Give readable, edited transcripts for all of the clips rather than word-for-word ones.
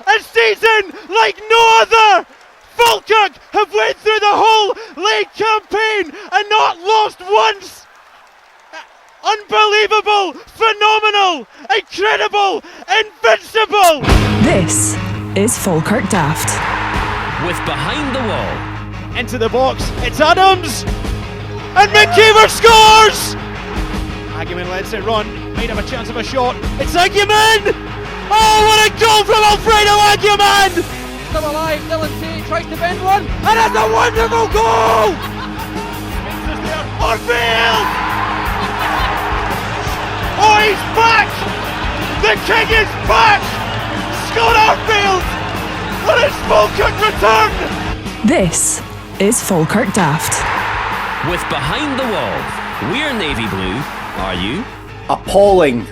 A season like no other! Falkirk have went through the whole league campaign and not lost once! Unbelievable! Phenomenal! Incredible! Invincible! This is Falkirk Daft. With Behind the Wall. Into the box, it's Adams! And McKeever scores! Agyeman lets it run, might have a chance of a shot. It's Agyeman! Oh, what a goal from Alfredo Agyeman! Still alive, Dylan T tries to bend one, And it's a wonderful goal! Orfield! Oh, he's back! The king is back! Scott Orfield! What a Falkirk return! This is Falkirk Daft. With Behind the Wall. We're navy blue. Are you? Appalling,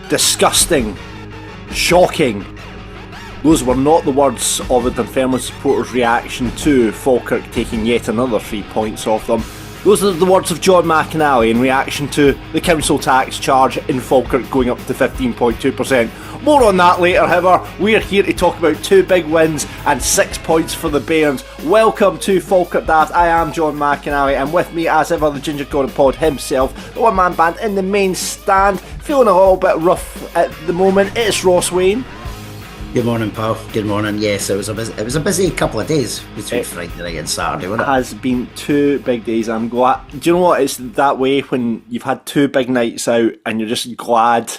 disgusting, shocking. Those were not the words of the Dunfermline supporters' reaction to Falkirk taking yet another 3 points off them. Those are the words of John Mackies in reaction to the council tax charge in Falkirk going up to 15.2%. More on that later, however. We're here to talk about 2 big wins and 6 points for the Bairns. Welcome to Falkirk Daft. I am John Mackies, and with me as ever the Ginger God of Pod himself, the one-man band in the main stand, feeling a little bit rough at the moment. It's Ross Wayne. Good morning, pal. Good morning. Yes, it was a busy couple of days between Friday night and Saturday, wasn't it? It has been 2 big days. I'm glad. Do you know what? It's that way when you've had 2 big nights out and you're just glad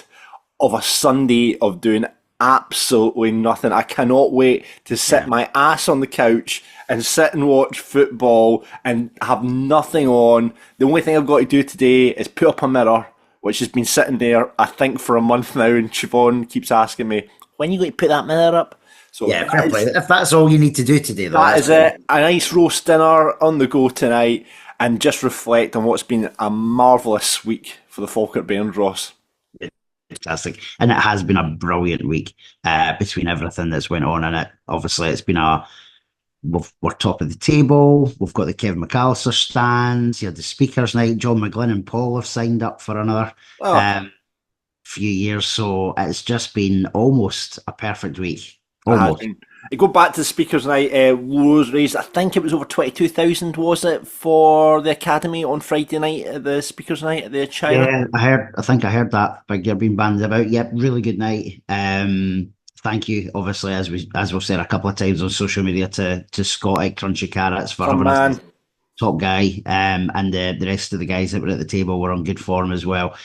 of a Sunday of doing absolutely nothing. I cannot wait to sit my ass on the couch and sit and watch football and have nothing on. The only thing I've got to do today is put up a mirror, which has been sitting there, I think, for a month now, and Siobhan keeps asking me, when are you going to put that mirror up? So Yeah, fair play. If that's all you need to do today, though, that is it. A nice roast dinner on the go tonight, and just reflect on what's been a marvellous week for the Falkirk Bairns, Ross. Fantastic. And it has been a brilliant week between everything that's went on in it. Obviously, it's been we're top of the table. We've got the Kevin McAllister stands. You had the speakers night. John McGlynn and Paul have signed up for another few years. So it's just been almost a perfect week. Almost. Go back to the speakers night. Rose raised, I think it was over 22,000, was it, for the academy on Friday night at the speakers night at the China? Yeah, I think I heard that figure being bandied about. Yep, really good night. Thank you, obviously, as we've said a couple of times on social media, to Scott at Crunchy Carrots for having us top guy, and the rest of the guys that were at the table were on good form as well.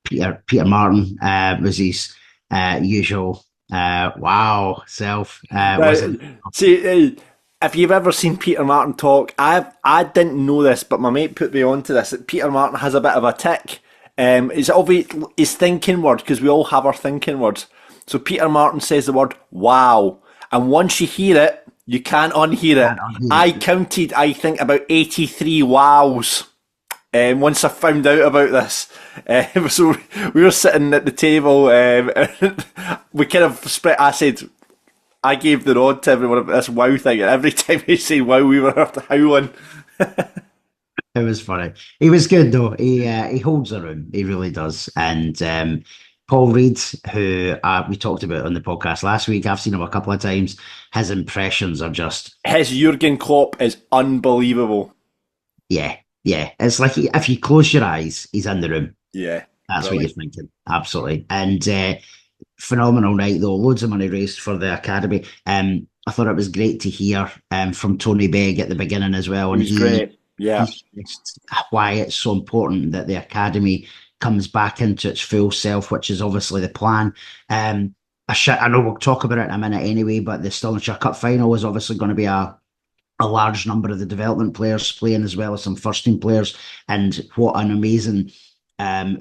Peter Martin was his usual wow self. See, if you've ever seen Peter Martin talk, I didn't know this, but my mate put me onto this. That Peter Martin has a bit of a tick. It's obvious his thinking word, because we all have our thinking words. So Peter Martin says the word wow, and once you hear it, you can't unhear it. I counted, I think, about 83 wows. Once I found out about this, so we were sitting at the table, we kind of split. I gave the nod to everyone about this wow thing, and every time he said wow, we were after howling. It was funny. He was good though. He holds a room. He really does. And Paul Reid, who we talked about on the podcast last week, I've seen him a couple of times. His impressions are just... His Jurgen Klopp is unbelievable. Yeah. It's like if you close your eyes, he's in the room. Yeah. That's what you're thinking. Absolutely. And phenomenal night though. Loads of money raised for the academy. I thought it was great to hear from Tony Begg at the beginning as well. And he's great. Yeah. He's why it's so important that the academy comes back into its full self, which is obviously the plan. I know we'll talk about it in a minute anyway, but the Stirlingshire Cup final is obviously going to be a large number of the development players playing, as well as some first team players. And what an amazing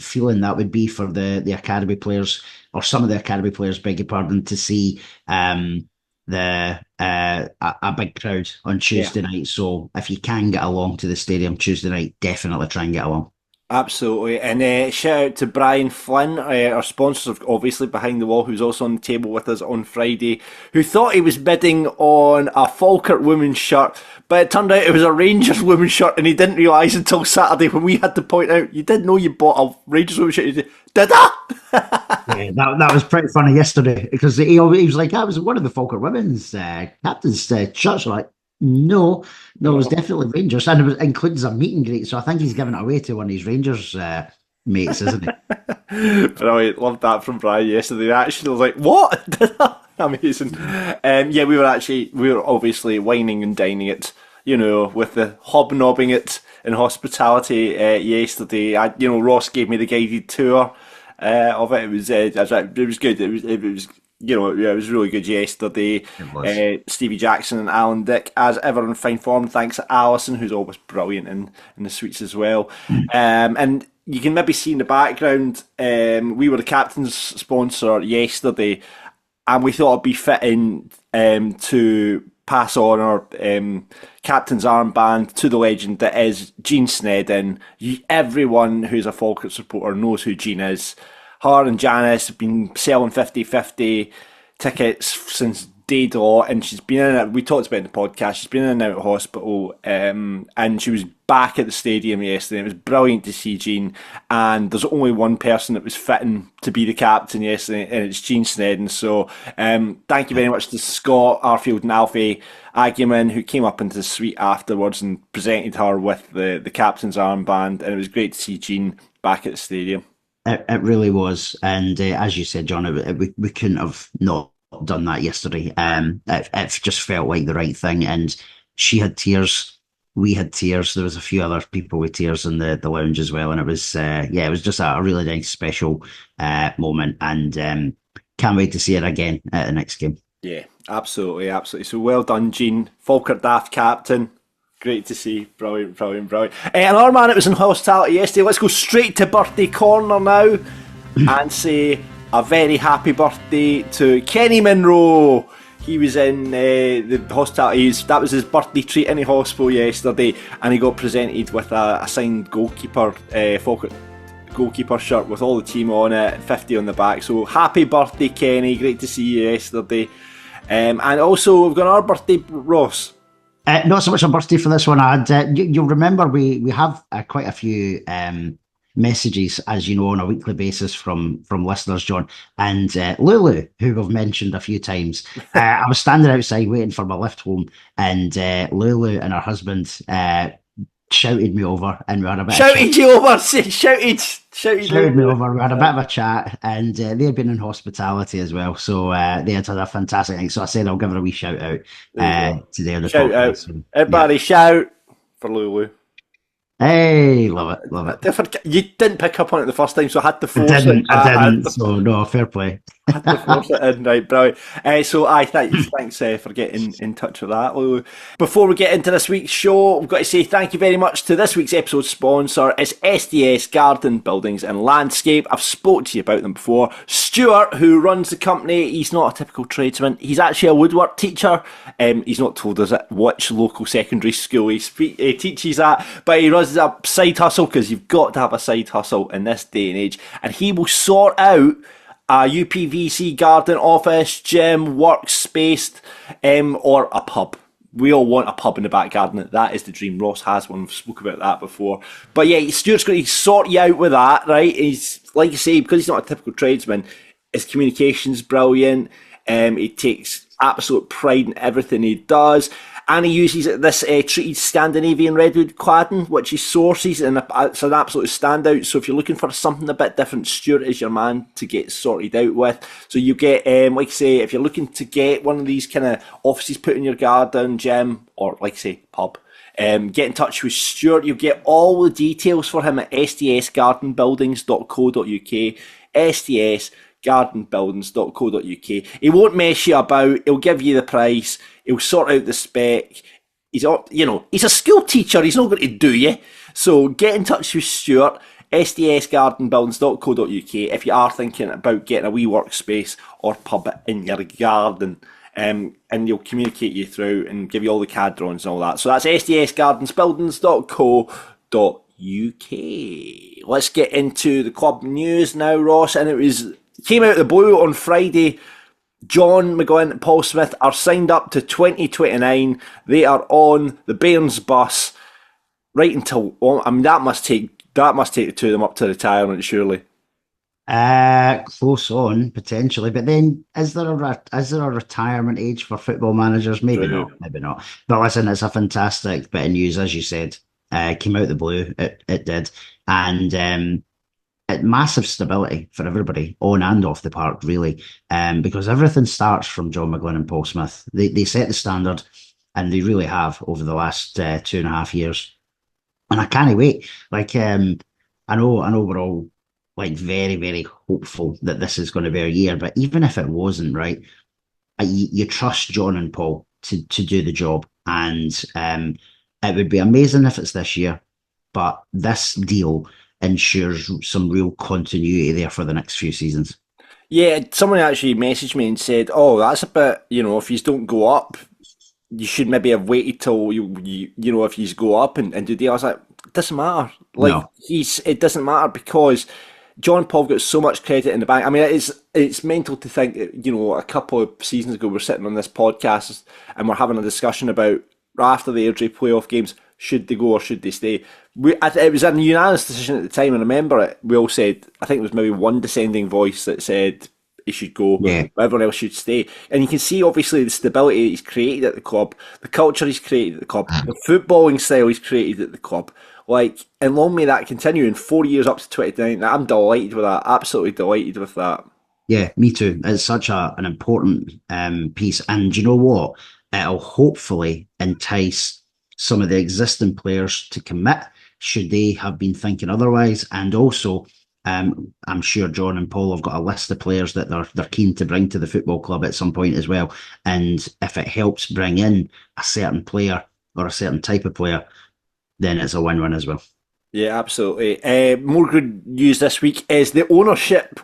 feeling that would be for the academy players, or some of the academy players, beg your pardon, to see a big crowd on Tuesday night. So if you can get along to the stadium Tuesday night, definitely try and get along. Absolutely. And shout out to Brian Flynn, our sponsors, obviously, Behind the Wall, who's also on the table with us on Friday, who thought he was bidding on a Falkirk women's shirt, but it turned out it was a Rangers women's shirt, and he didn't realise until Saturday when we had to point out, you did know you bought a Rangers women's shirt. Did I? Yeah, that was pretty funny yesterday because he was like, I was one of the Falkirk women's captain's shirts. Like, no, it was definitely Rangers, and it includes a meet and greet. So I think he's giving it away to one of his Rangers mates, isn't he? Brilliant, loved that from Brian yesterday. Actually, I was like, what? Amazing. Yeah, we were obviously wining and dining it, with the hobnobbing it in hospitality yesterday. Ross gave me the guided tour of it. It was good. It was it was really good yesterday. It was. Stevie Jackson and Alan Dick, as ever, in fine form. Thanks to Alison, who's always brilliant in the suites as well. And you can maybe see in the background, we were the captain's sponsor yesterday, and we thought it'd be fitting to pass on our captain's armband to the legend that is Jean Snedden. Everyone who's a Falkirk supporter knows who Jean is. Her and Janice have been selling 50/50 tickets since day dot, and she's been in it. We talked about it in the podcast. She's been in and out of hospital, and she was back at the stadium yesterday. It was brilliant to see Jean, and there's only one person that was fitting to be the captain yesterday, and it's Jean Snedden. So thank you very much to Scott Arfield and Alfie Aguiman, who came up into the suite afterwards and presented her with the captain's armband, and it was great to see Jean back at the stadium. It really was, and as you said, John, we couldn't have not done that yesterday. It just felt like the right thing, and she had tears, we had tears. There was a few other people with tears in the lounge as well, and it was it was just a really nice special moment, and can't wait to see it again at the next game. Yeah, absolutely. So well done, Jean, Falkirk Daft captain. Great to see. Brilliant. And our man, it was in hospitality yesterday. Let's go straight to birthday corner now and say a very happy birthday to Kenny Monroe. He was in the hospitality. That was his birthday treat in the hospital yesterday, and he got presented with a signed goalkeeper, Falkirk goalkeeper shirt with all the team on it, 50 on the back. So happy birthday, Kenny. Great to see you yesterday. And also, we've got our birthday, Ross. Not so much a birthday for this one. You'll remember we have quite a few messages, as you know, on a weekly basis from listeners, John. And Lulu, who we've mentioned a few times, I was standing outside waiting for my lift home, and Lulu and her husband shouted me over, and we had a bit shouted me over. We had a bit of a chat, and they had been in hospitality as well, so they had a fantastic night. So I said I'll give her a wee shout out today on the shout podcast. Out. So, everybody shout for Lulu. Hey, love it. You didn't pick up on it the first time, so I had to force it. I didn't. So no, fair play. I had to force it in, right, brilliant. Thanks for getting in touch with that, Lulu. Before we get into this week's show, we've got to say thank you very much to this week's episode sponsor. It's SDS Garden Buildings and Landscape. I've spoken to you about them before. Stuart, who runs the company, he's not a typical tradesman. He's actually a woodwork teacher. He's not told us which local secondary school he teaches at, but he runs a side hustle, because you've got to have a side hustle in this day and age, and he will sort out a uPVC garden, office, gym, workspace, or a pub. We all want a pub in the back garden. That is the dream. Ross has one. We've spoke about that before. But yeah, Stuart's going to sort you out with that, right? He's, like you say, because he's not a typical tradesman, his communication's brilliant. He takes absolute pride in everything he does. And he uses this treated Scandinavian redwood cladding, which he sources, and it's an absolute standout. So if you're looking for something a bit different, Stuart is your man to get sorted out with. So you get, like I say, if you're looking to get one of these kind of offices put in your garden, gym, or like I say, pub, get in touch with Stuart. You'll get all the details for him at sdsgardenbuildings.co.uk, sdsgardenbuildings.co.uk. He won't mess you about. He'll give you the price. He'll sort out the spec. He's a school teacher. He's not going to do you. So get in touch with Stuart, sdsgardenbuildings.co.uk, if you are thinking about getting a wee workspace or pub in your garden. And he'll communicate you through and give you all the CAD drawings and all that. So that's sdsgardenbuildings.co.uk. Let's get into the club news now, Ross, and came out of the blue on Friday. John McGlynn and Paul Smith are signed up to 2029. They are on the Bairns bus right until, that must take the two of them up to retirement, surely. Close on potentially, but then is there a retirement age for football managers? Maybe not. But listen, it's a fantastic bit of news, as you said. Came out the blue. It did, and massive stability for everybody on and off the park, really. Because everything starts from John McGlynn and Paul Smith. They set the standard, and they really have over the last 2.5 years. And I can't wait. I know we're all very, very hopeful that this is going to be a year, but even if it wasn't, right, you trust John and Paul to do the job, and it would be amazing if it's this year, but this deal ensures some real continuity there for the next few seasons. Yeah, someone actually messaged me and said, "Oh, that's a bit, if you don't go up, you should maybe have waited till if you go up and do the." I was like, it doesn't matter. No. It doesn't matter because John Paul got so much credit in the bank. I mean, it's mental to think that, a couple of seasons ago we're sitting on this podcast and we're having a discussion about, after the Airdrie playoff games, should they go or should they stay? It was a unanimous decision at the time, and I remember it. We all said, I think there was maybe one dissenting voice that said he should go, yeah. Everyone else should stay. And you can see, obviously, the stability he's created at the club, the culture he's created at the club, the footballing style he's created at the club. And long may that continue in 4 years up to 29. I'm delighted with that, absolutely delighted with that. Yeah, me too. It's such an important piece. And you know what? It'll hopefully entice some of the existing players to commit, should they have been thinking otherwise. And also, I'm sure John and Paul have got a list of players that they're keen to bring to the football club at some point as well. And if it helps bring in a certain player or a certain type of player, then it's a win-win as well. Yeah, absolutely. More good news this week is the ownership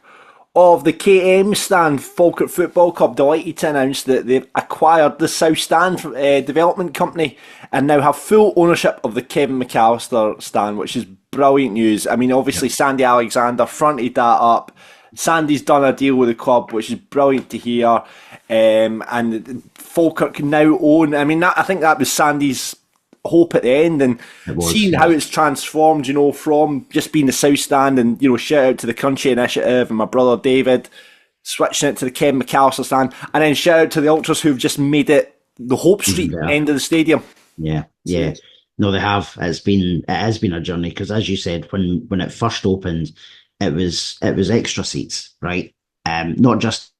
of the KM stand, Falkirk Football Club, delighted to announce that they've acquired the South Stand development company and now have full ownership of the Kevin McAllister stand, which is brilliant news. I mean, obviously, yep. Sandy Alexander fronted that up. Sandy's done a deal with the club, which is brilliant to hear. And Falkirk can now own, I think that was Sandy's hope at the end, and seeing how it's transformed, from just being the South Stand, and shout out to the Country Initiative and my brother David switching it to the Ken McAllister stand, and then shout out to the ultras who've just made it the Hope Street end of the stadium. Yeah. No, they have. It has been a journey, because as you said, when it first opened, it was extra seats, right? Not just,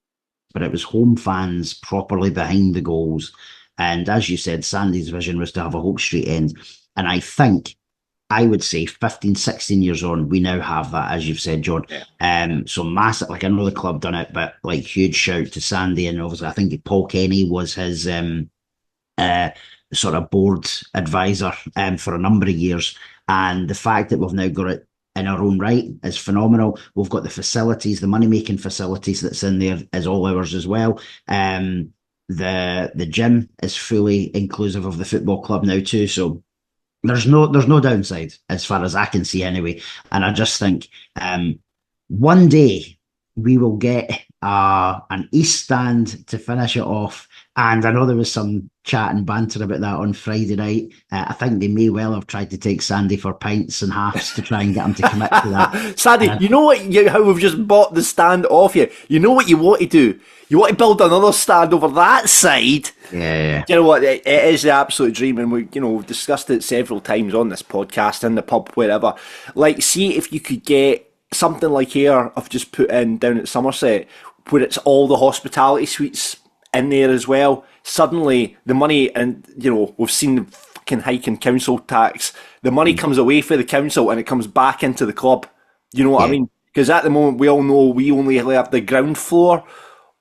but it was home fans properly behind the goals. And as you said, Sandy's vision was to have a Hope Street end. And I would say 15, 16 years on, we now have that, as you've said, John. Yeah. So massive, I know the club done it, but huge shout to Sandy. And obviously, I think Paul Kenny was his sort of board advisor for a number of years. And the fact that we've now got it in our own right is phenomenal. We've got the facilities, the money-making facilities that's in there is all ours as well. The gym is fully inclusive of the football club now too, so there's no downside as far as I can see anyway. And I just think one day we will get an East Stand to finish it off. And I know there was some chat and banter about that on Friday night. I think they may well have tried to take Sandy for pints and halves to try and get him to commit to that. Sandy, you know how we've just bought the stand off you? You know what you want to do? You want to build another stand over that side? Yeah. You know what? It is the absolute dream, and we've discussed it several times on this podcast, in the pub, wherever. See if you could get something like here of just put in down at Somerset, where it's all the hospitality suites in there as well. Suddenly the money, and we've seen the fucking hike in council tax, the money comes away for the council and it comes back into the club. You know what I mean? Because at the moment we all know we only have the ground floor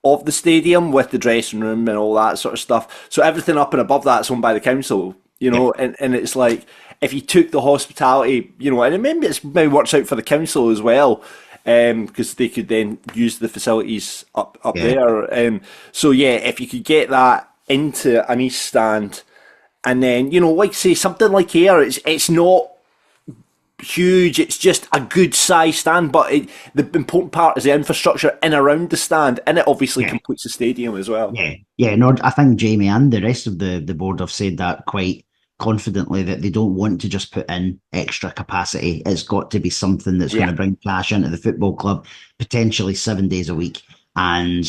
of the stadium with the dressing room and all that sort of stuff, so everything up and above that's owned by the council, and it's like, if you took the hospitality, and maybe maybe works out for the council as well, because they could then use the facilities up there. So if you could get that into an East Stand, and then say something like here, it's not huge. It's just a good size stand, but the important part is the infrastructure in around the stand, and it obviously completes the stadium as well. Yeah. No, I think Jamie and the rest of the board have said that quite confidently, that they don't want to just put in extra capacity. It's got to be something that's going to bring cash into the football club, potentially 7 days a week. And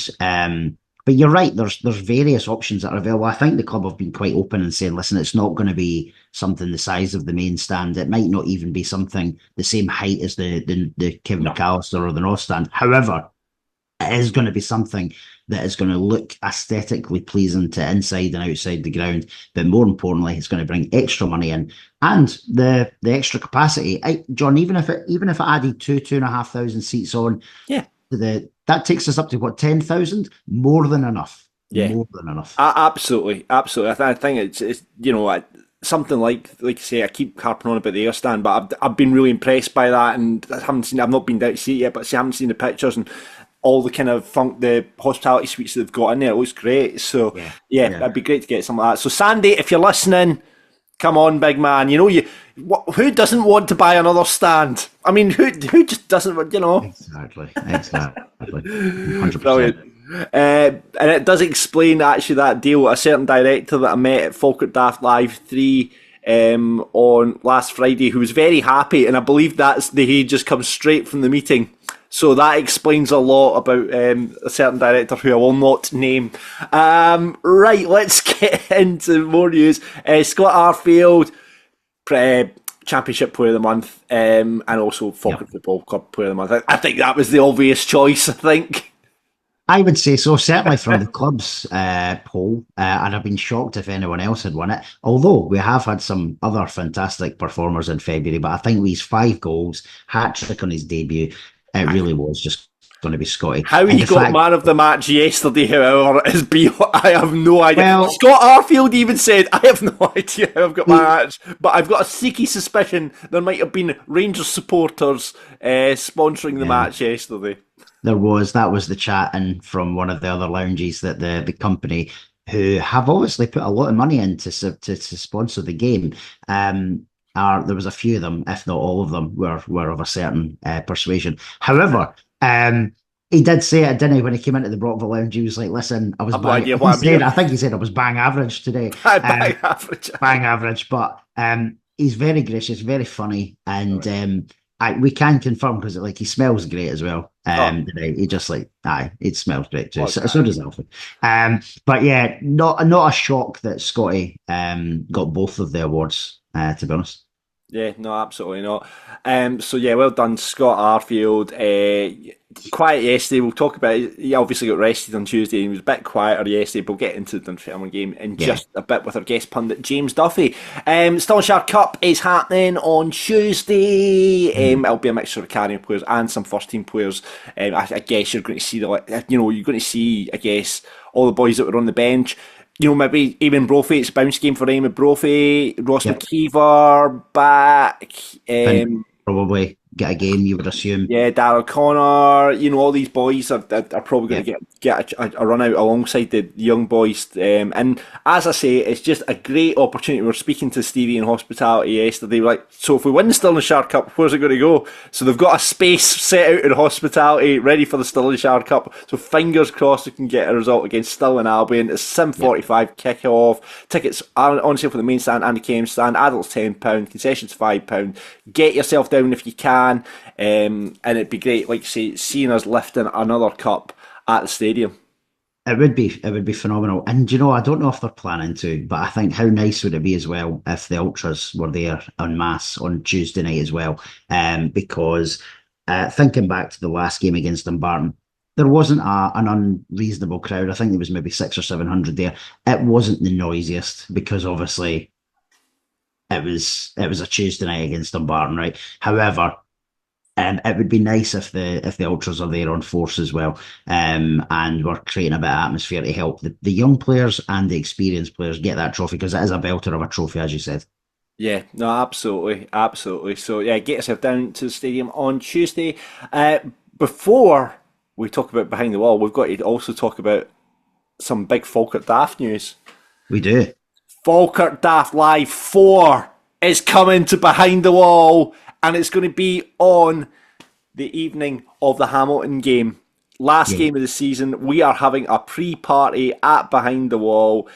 but you're right, there's various options that are available. I think the club have been quite open and saying, listen, it's not going to be something the size of the main stand. It might not even be something the same height as the Kevin McAllister or the North stand. However, it is going to be something that is going to look aesthetically pleasing to inside and outside the ground. But more importantly, it's going to bring extra money in, and the extra capacity. John, even if it added 2,500 seats on, that takes us up to what, 10,000? More than enough. Yeah, more than enough. Absolutely. I think it's something like you say. I keep harping on about the air stand, but I've been really impressed by that, and I've not been down to see it yet, but I haven't seen the pictures and all the kind of the hospitality suites that they've got in there. It looks great. So it'd be great to get something like that. So Sandy, if you're listening, come on, big man. Who doesn't want to buy another stand? I mean, who just doesn't? Exactly. 100%. Brilliant. And it does explain actually that deal. A certain director that I met at Falkirk Daft Live 4 on last Friday, who was very happy, and I believe he just comes straight from the meeting. So that explains a lot about a certain director who I will not name. Right, let's get into more news. Scott Arfield, Championship Player of the Month, and also Falkirk Football Club Player of the Month. I think that was the obvious choice, I think. I would say so, certainly from the club's poll, and I've been shocked if anyone else had won it, although we have had some other fantastic performers in February, but I think these 5 goals, hat-trick on his debut, it really was just going to be Scotty. How he got man of the match yesterday, however, is beyond. I have no idea. Well, Scott Arfield even said, I have no idea how I've got my match, but I've got a sneaky suspicion there might have been Rangers supporters sponsoring the match yesterday. That was the chat in from one of the other lounges that the company, who have obviously put a lot of money in to sponsor the game, there was a few of them, if not all of them, were of a certain persuasion. However, he did say it, didn't he, when he came into the Brockville lounge? He was like, listen, I was I think he said I was bang average today. Bang average. Bang average, but he's very gracious, very funny, and we can confirm, because he smells great as well. He just it smells great too. So does Alfie. But yeah, not a shock that Scotty got both of the awards, to be honest. Yeah, no, absolutely not. So yeah, well done, Scott Arfield. Quiet yesterday. We'll talk about it. He obviously got rested on Tuesday and he was a bit quieter yesterday, but we'll get into the Dunfermline game in just a bit with our guest pundit, James Duffie. Stirlingshire Cup is happening on Tuesday. It'll be a mixture of academy players and some first team players. I guess you're going to see you're going to see, I guess, all the boys that were on the bench. Maybe even Brophy. It's a bounce game for Eamon Brophy. Ross McKeever back. Probably get a game, you would assume. Yeah, Darrell Connor. All these boys are probably going to get a run out alongside the young boys. And as I say, it's just a great opportunity. We were speaking to Stevie in hospitality yesterday. We're like, so if we win the Stirlingshire Cup, where's it going to go? So they've got a space set out in hospitality ready for the Stirlingshire Cup. So fingers crossed we can get a result against Stirling Albion. It's 7:45 kick-off. Tickets are on sale for the main stand and the KM stand. Adults £10, concessions £5. Get yourself down if you can. And it'd be great, like you say, seeing us lifting another cup at the stadium. It would be phenomenal. And I don't know if they're planning to, but I think how nice would it be as well if the ultras were there en masse on Tuesday night as well. Because thinking back to the last game against Dumbarton, there wasn't an unreasonable crowd. I think there was maybe 600 or 700 there. It wasn't the noisiest because obviously it was a Tuesday night against Dumbarton, right? However, it would be nice if the ultras are there on force as well, and we're creating a bit of atmosphere to help the young players and the experienced players get that trophy, because it is a belter of a trophy, as you said. Yeah, no, absolutely. So yeah, get yourself down to the stadium on Tuesday. Before we talk about behind the wall, we've got to also talk about some big Falkirk Daft news. We do. Falkirk Daft Live 4 is coming to behind the wall and it's going to be on the evening of the Hamilton game. Last game of the season. We are having a pre-party at Behind the Wall.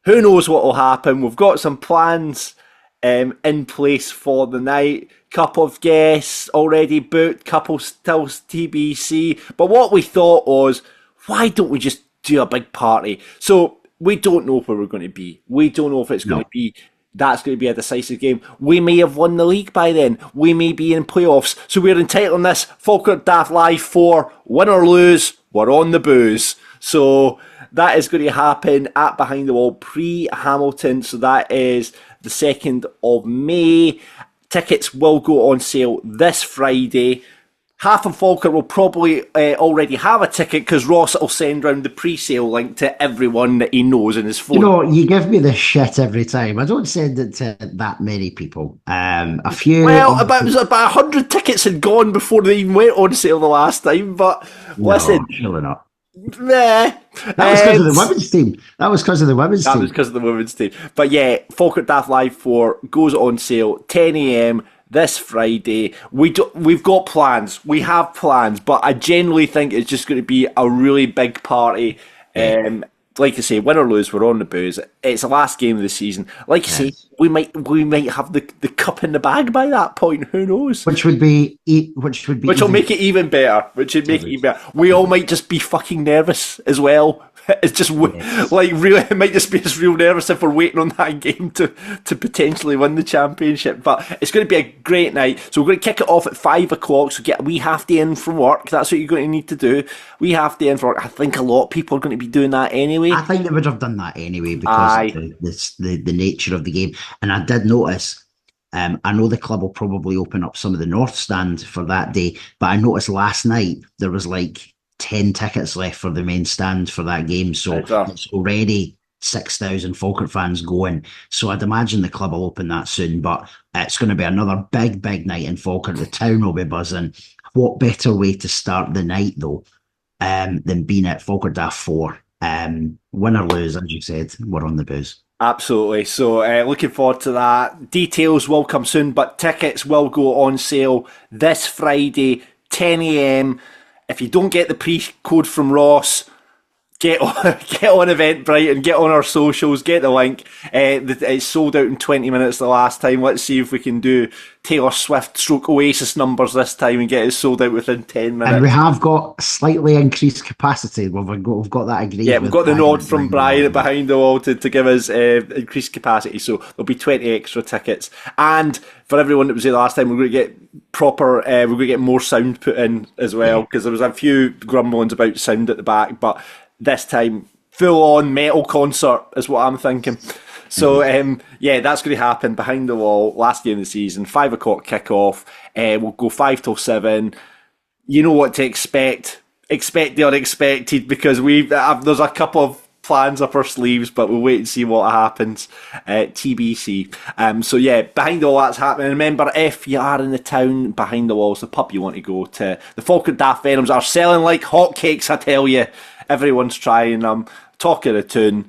Who knows what will happen? We've got some plans in place for the night. Couple of guests already booked, couple still TBC. But what we thought was, why don't we just do a big party? So we don't know where we're going to be. We don't know if it's going to be, that's going to be a decisive game. We may have won the league by then. We may be in playoffs. So we're entitling this Falkirk Daft Live 4, win or lose, we're on the booze. So that is going to happen at Behind the Wall pre-Hamilton. So that is the 2nd of May. Tickets will go on sale this Friday. Half of Falkirk will probably already have a ticket because Ross will send round the pre-sale link to everyone that he knows in his phone. You know, you give me this shit every time. I don't send it to that many people. A few. Well, about 100 tickets had gone before they even went on sale the last time. But listen, surely not. Nah. That was because of the women's team. That was because of the women's team. But yeah, Falkirk Daft Live 4 goes on sale 10 a.m. this Friday. We've got plans. We have plans, but I generally think it's just going to be a really big party. Like I say, win or lose, we're on the booze. It's the last game of the season. Like I say, we might have the cup in the bag by that point. Who knows? Which will make it even better. We all might just be fucking nervous as well. It's just like really, it might just be us real nervous if we're waiting on that game to potentially win the championship. But it's going to be a great night. So we're going to kick it off at 5 o'clock. So we have to in from work. That's what you're going to need to do. We have to in from work. I think a lot of people are going to be doing that anyway. I think they would have done that anyway because of the nature of the game. And I did notice. I know the club will probably open up some of the North Stand for that day, but I noticed last night there was like 10 tickets left for the main stand for that game, so it's already 6,000 Falkirk fans going, so I'd imagine the club will open that soon, but it's going to be another big night in Falkirk. The town will be buzzing. What better way to start the night though than being at Falkirk Daft 4. Win or lose, as you said, we're on the booze. Absolutely. So looking forward to that. Details will come soon, but tickets will go on sale this Friday 10 a.m. If you don't get the pre-code from Ross, get on Eventbrite and get on our socials, get the link. It's sold out in 20 minutes the last time. Let's see if we can do Taylor Swift / Oasis numbers this time and get it sold out within 10 minutes. And we have got slightly increased capacity. We've got that agreed. Yeah, we've got the nod from Brian Behind the Wall to give us increased capacity. So there'll be 20 extra tickets. And for everyone that was there last time, we're going to get we're going to get more sound put in as well, because there was a few grumblings about sound at the back, but this time full on metal concert is what I'm thinking. So that's going to happen Behind the Wall, last game of the season, 5 o'clock kickoff. We'll go 5 till 7. You know what to expect. Expect the unexpected, because there's a couple of plans up our sleeves, but we'll wait and see what happens. TBC. Behind the Wall, that's happening. Remember, if you are in the town, Behind the Wall's the pub you want to go to. The Falkirk Daft Venoms are selling like hotcakes, I tell you. Everyone's trying them. Talk of the tune.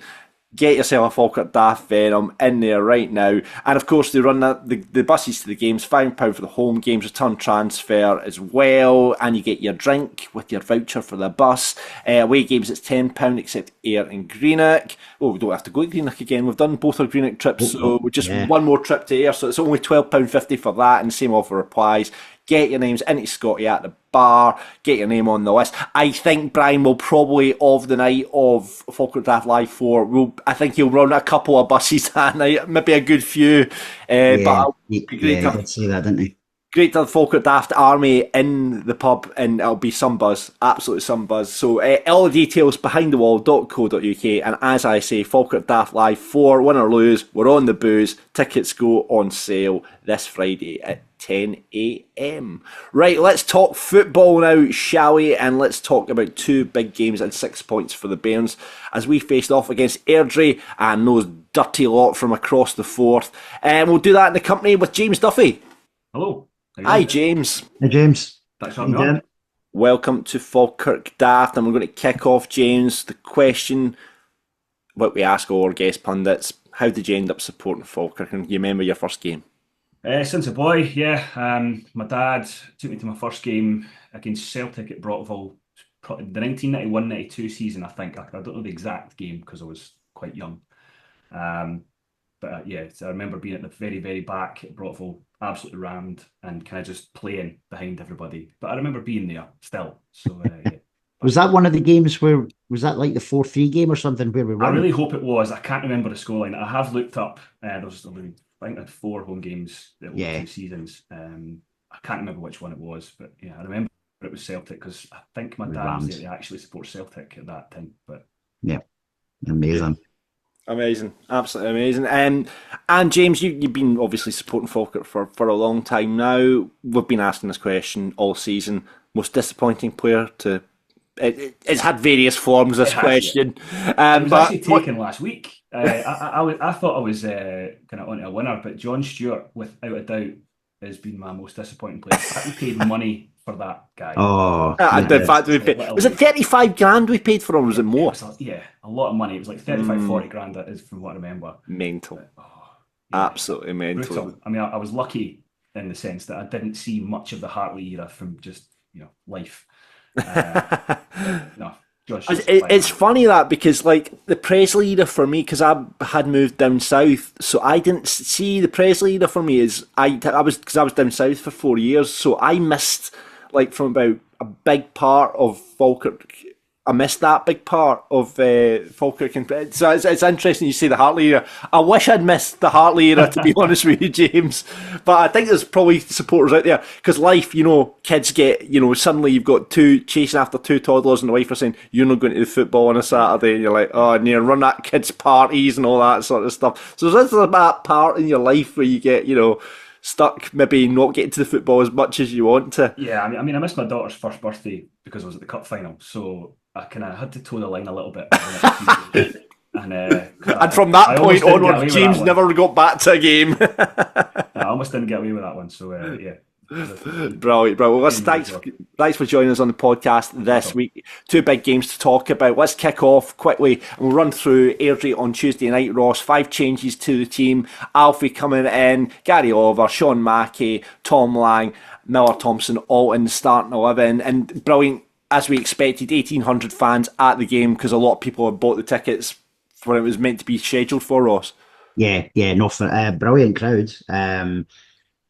Get yourself a Falkirk Daft Venom in there right now. And of course, they run the buses to the games, £5 for the home games, return transfer as well. And you get your drink with your voucher for the bus. Away games, it's £10, except Ayr and Greenock. Oh, we don't have to go to Greenock again. We've done both our Greenock trips, so just one more trip to Ayr. So it's only £12.50 for that, and the same offer applies. Get your names into Scotty at the bar. Get your name on the list. I think Brian will probably, of the night of Falkirk Daft Live 4, I think he'll run a couple of buses that night. Maybe a good few. But he did say that, didn't he? Great to have Falkirk Daft Army in the pub, and it'll be some buzz, absolutely some buzz. So all the details behindthewall.co.uk, and as I say, Falkirk Daft Live 4, win or lose, we're on the booze. Tickets go on sale this Friday at 10 a.m. Right, let's talk football now, shall we? And let's talk about 2 big games and 6 points for the Bairns as we faced off against Airdrie and those dirty lot from across the Forth. And we'll do that in the company with James Duffie. Hello. Hi, James. Hey, James. Thanks for having me on. Welcome to Falkirk Daft, and we're going to kick off, James, the question what we ask all our guest pundits: how did you end up supporting Falkirk, and you remember your first game? Since a boy, yeah. My dad took me to my first game against Celtic at Brockville, probably the 1991-92 season, I think. I don't know the exact game because I was quite young. But yeah, so I remember being at the very, very back at Brockville, absolutely rammed, and kind of just playing behind everybody. But I remember being there still. So yeah. Was that one of the games where, was that like the 4-3 game or something where we I won? really hope it was. I can't remember the scoreline. I have looked up. I think I had 4 home games over 2 seasons. I can't remember which one it was, but yeah, I remember it was Celtic because I think my dad was there to actually support Celtic at that time. But yeah, amazing. Amazing, absolutely amazing. And James, you've been obviously supporting Falkirk for a long time now. We've been asking this question all season. Most disappointing player to... It's had various forms, this question. It was actually taken last week. I thought I was kind of onto a winner, but John Stewart, without a doubt, has been my most disappointing player. We paid money for that guy. Oh, in fact, we paid. Was it 35 grand we paid for him? Or was it more? A lot of money. It was like 35, 40 grand. That is from what I remember. Mental, but, absolutely mental. Brutal. I mean, I was lucky in the sense that I didn't see much of the Hartley era from just life. No. It's funny that because like the Presley era for me, because I had moved down south, so I didn't see the Presley era for me. I was down south for 4 years, so I missed like from about a big part of Falkirk. I missed that big part of Falkirk, and so it's interesting you say the Hartley era. I wish I'd missed the Hartley era, to be honest with you, James. But I think there's probably supporters out there because life, kids get, suddenly you've got chasing after 2 toddlers, and the wife are saying you're not going to the football on a Saturday, and you're like, oh, and you run at kids' parties and all that sort of stuff. So there's that part in your life where you get, stuck, maybe not getting to the football as much as you want to. Yeah, I mean, I missed my daughter's first birthday because I was at the cup final, so I kind of had to toe the line a little bit. And from that point onward, James never got back to a game. I almost didn't get away with that one, so yeah. Brilliant. Well, thanks for joining us on the podcast this week. 2 big games to talk about. Let's kick off quickly and we'll run through Airdrie on Tuesday night. Ross, 5 changes to the team. Alfie coming in, Gary Oliver, Sean Mackie, Tom Lang, Miller Thompson, all in the starting 11, and brilliant. As we expected, 1,800 fans at the game because a lot of people had bought the tickets when it was meant to be scheduled for, Ross. Yeah, no, for brilliant crowd.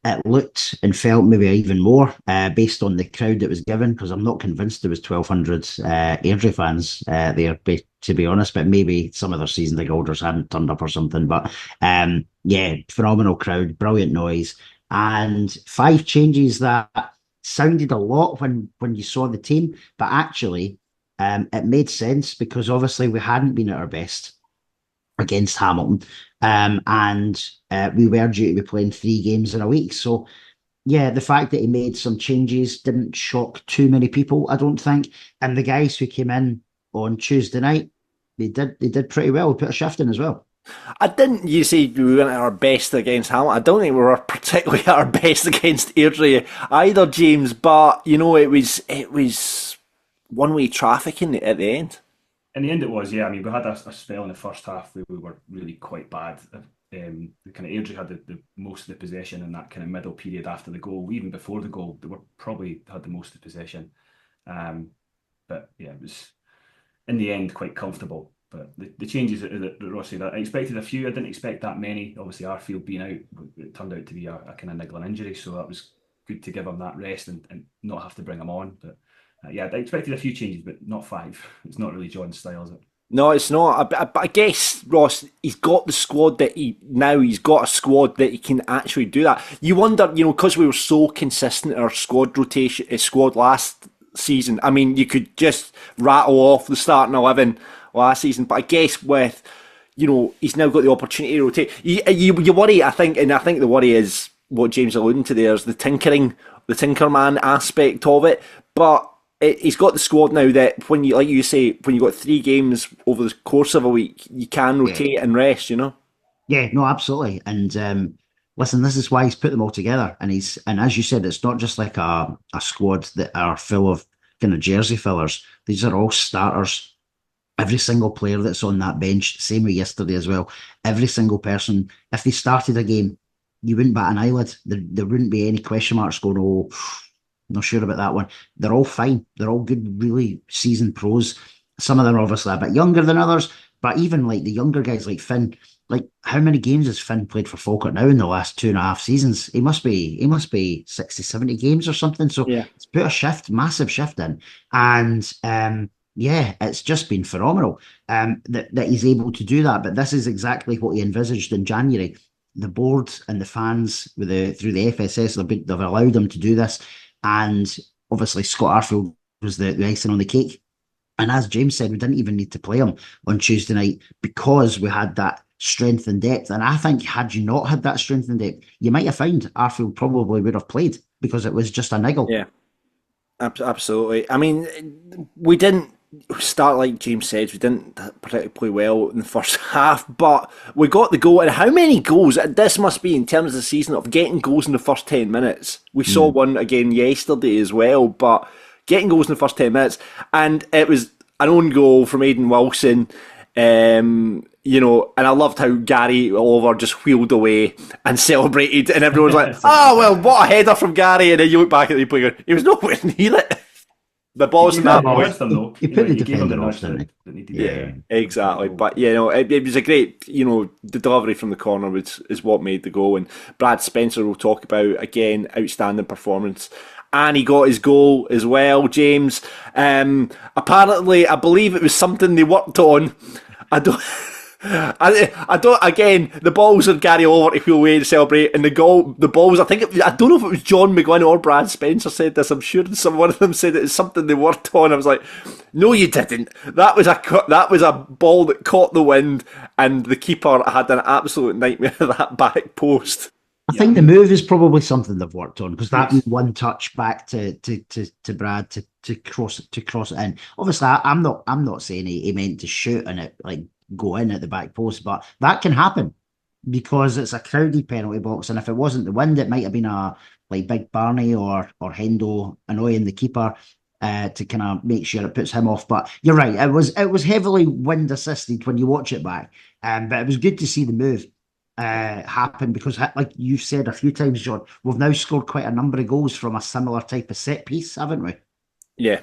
It looked and felt maybe even more based on the crowd that was given, because I'm not convinced there was 1,200 Airdrie fans there, to be honest, but maybe some of their season ticket holders hadn't turned up or something. But yeah, phenomenal crowd, brilliant noise, and 5 changes that sounded a lot when you saw the team, but actually it made sense because obviously we hadn't been at our best against Hamilton, and we were due to be playing 3 games in a week. So yeah, the fact that he made some changes didn't shock too many people, I don't think. And the guys who came in on Tuesday night, they did pretty well. They put a shift in as well. You say we weren't at our best against Hamilton? I don't think we were particularly at our best against Airdrie either, James. But it was one-way traffic at the end. In the end, it was, yeah. I mean, we had a spell in the first half where we were really quite bad. The kind of Airdrie had the most of the possession in that kind of middle period after the goal. Even before the goal, they were probably had the most of the possession. But yeah, it was in the end quite comfortable. But the changes that Ross said, I expected a few. I didn't expect that many. Obviously, Arfield being out, it turned out to be a kind of niggling injury, so that was good to give him that rest and not have to bring him on. But yeah, I expected a few changes, but not 5. It's not really John's style, is it? No, it's not. But I guess, Ross, he's got the squad he's got a squad that he can actually do that. You wonder, because we were so consistent in our squad last season. I mean, you could just rattle off the starting 11 last season, but I guess with he's now got the opportunity to rotate. You worry, I think the worry is what James alluding to there is the Tinkerman aspect of it. But he's got the squad now that when you, like you say, when you got 3 games over the course of a week, you can rotate and rest. Yeah, no, absolutely. And listen, this is why he's put them all together. And as you said, it's not just like a squad that are full of kind of jersey fillers. These are all starters. Every single player that's on that bench, same with yesterday as well, every single person, if they started a game, you wouldn't bat an eyelid. There wouldn't be any question marks going, oh, not sure about that one. They're all fine. They're all good, really seasoned pros. Some of them are obviously a bit younger than others, but even like the younger guys like Finn, like how many games has Finn played for Falkirk now in the last 2.5 seasons? He must be 60, 70 games or something. So it's put a massive shift in. And it's just been phenomenal that he's able to do that. But this is exactly what he envisaged in January. The board and the fans through the FSS, they've allowed him to do this. And obviously Scott Arfield was the icing on the cake. And as James said, we didn't even need to play him on Tuesday night because we had that strength and depth. And I think had you not had that strength and depth, you might have found Arfield probably would have played because it was just a niggle. Yeah, absolutely. I mean, we didn't start like James said. We didn't particularly play well in the first half, but we got the goal. And how many goals? This must be in terms of the season of getting goals in the first 10 minutes. We saw one again yesterday as well, but getting goals in the first 10 minutes. And it was an own goal from Aidan Wilson. You know, and I loved how Gary Oliver just wheeled away and celebrated, and everyone's like, "Oh well, what a header from Gary!" And then you look back at the player, he was nowhere near it. The ball's in that ball. He put the defender off, didn't he? Yeah, exactly. But you know, it was a great, you know, the delivery from the corner is what made the goal. And Brad Spencer will talk about again, outstanding performance. And he got his goal as well, James. Apparently, I believe it was something they worked on. I don't. Again, the balls of Gary Oliver to wheel away to celebrate, and the balls. I don't know if it was John McGuinn or Brad Spencer said this. I'm sure one of them said it's something they worked on. I was like, no, you didn't. That was a ball that caught the wind, and the keeper had an absolute nightmare of that back post. I think the move is probably something they've worked on because that one touch back to Brad to cross it in. Obviously, I'm not saying he meant to shoot and it like go in at the back post, but that can happen because it's a crowded penalty box, and if it wasn't the wind, it might have been a like Big Barney or Hendo annoying the keeper to kind of make sure it puts him off. But you're right, it was heavily wind assisted when you watch it back, but it was good to see the move happen because, like you've said a few times, John, we've now scored quite a number of goals from a similar type of set piece, haven't we? Yeah,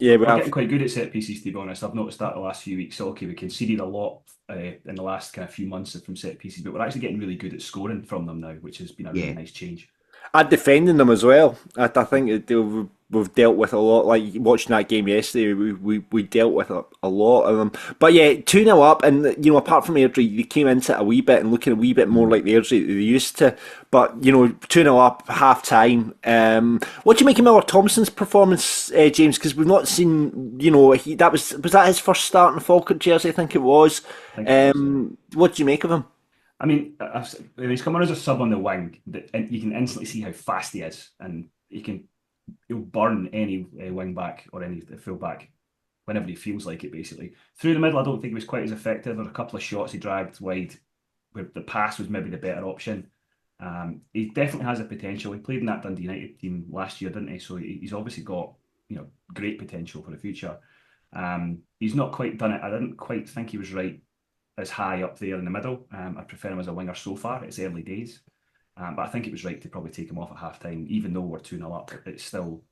we're getting quite good at set pieces, to be honest. I've noticed that the last few weeks. Okay, we conceded a lot in the last kind of few months from set pieces, but we're actually getting really good at scoring from them now, which has been a really nice change. And defending them as well. I think we've dealt with a lot. Like watching that game yesterday, we dealt with a lot of them. But yeah, 2-0 up, and you know, apart from Airdrie, they came into it a wee bit and looking a wee bit more like the Airdrie that they used to. But you know, 2-0 up, half time. What do you make of Miller Thompson's performance, James? Because we've not seen, you know, was that his first start in the Falkirk jersey? I think it was. What do you make of him? I mean, he's come on as a sub on the wing, and you can instantly see how fast he is, and he'll burn any wing back or any full back whenever he feels like it. Basically, through the middle, I don't think he was quite as effective. There were a couple of shots he dragged wide, where the pass was maybe the better option. He definitely has the potential. He played in that Dundee United team last year, didn't he? So he's obviously got, you know, great potential for the future. He's not quite done it. I didn't quite think he was right as high up there in the middle. I prefer him as a winger so far. It's early days. But I think it was right to probably take him off at half time, even though we're 2-0 up. It's still,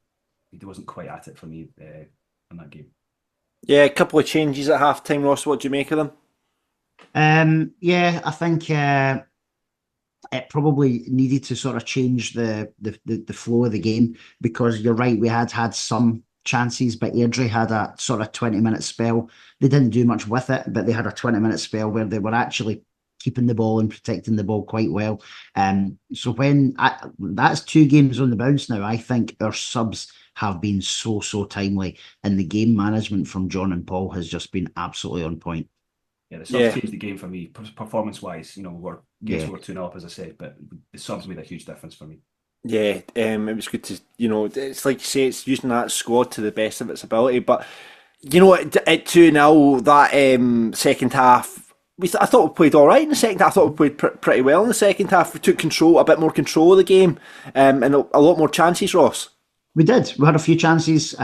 he wasn't quite at it for me in that game. Yeah, a couple of changes at half time, Ross. What do you make of them? Yeah, I think it probably needed to sort of change the flow of the game because you're right, we had some chances, but Airdrie had a sort of 20-minute spell. They didn't do much with it, but they had a 20-minute spell where they were actually keeping the ball and protecting the ball quite well. So that's 2 games on the bounce now, I think our subs have been so timely, and the game management from John and Paul has just been absolutely on point. Yeah, the subs changed the game for me, performance-wise. You know, we're 2-0 up, as I said, but the subs made a huge difference for me. Yeah, it was good to, you know, it's like you say, it's using that squad to the best of its ability. But, you know, at 2-0, that second half, I thought we played all right in the second half. I thought we played pretty well in the second half. We took a bit more control of the game, and a lot more chances, Ross. We did. We had a few chances.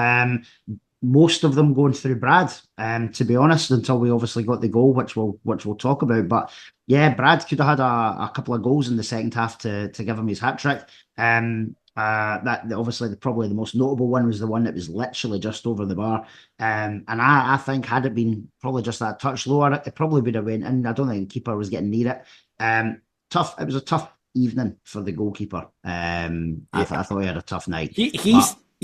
most of them going through Brad, to be honest, until we obviously got the goal, which we'll talk about. But yeah, Brad could have had a couple of goals in the second half to give him his hat trick. That obviously probably the most notable one was the one that was literally just over the bar. And I think had it been probably just that touch lower, it probably would have went in. I don't think the keeper was getting near it. Tough. It was a tough evening for the goalkeeper. I thought he had a tough night.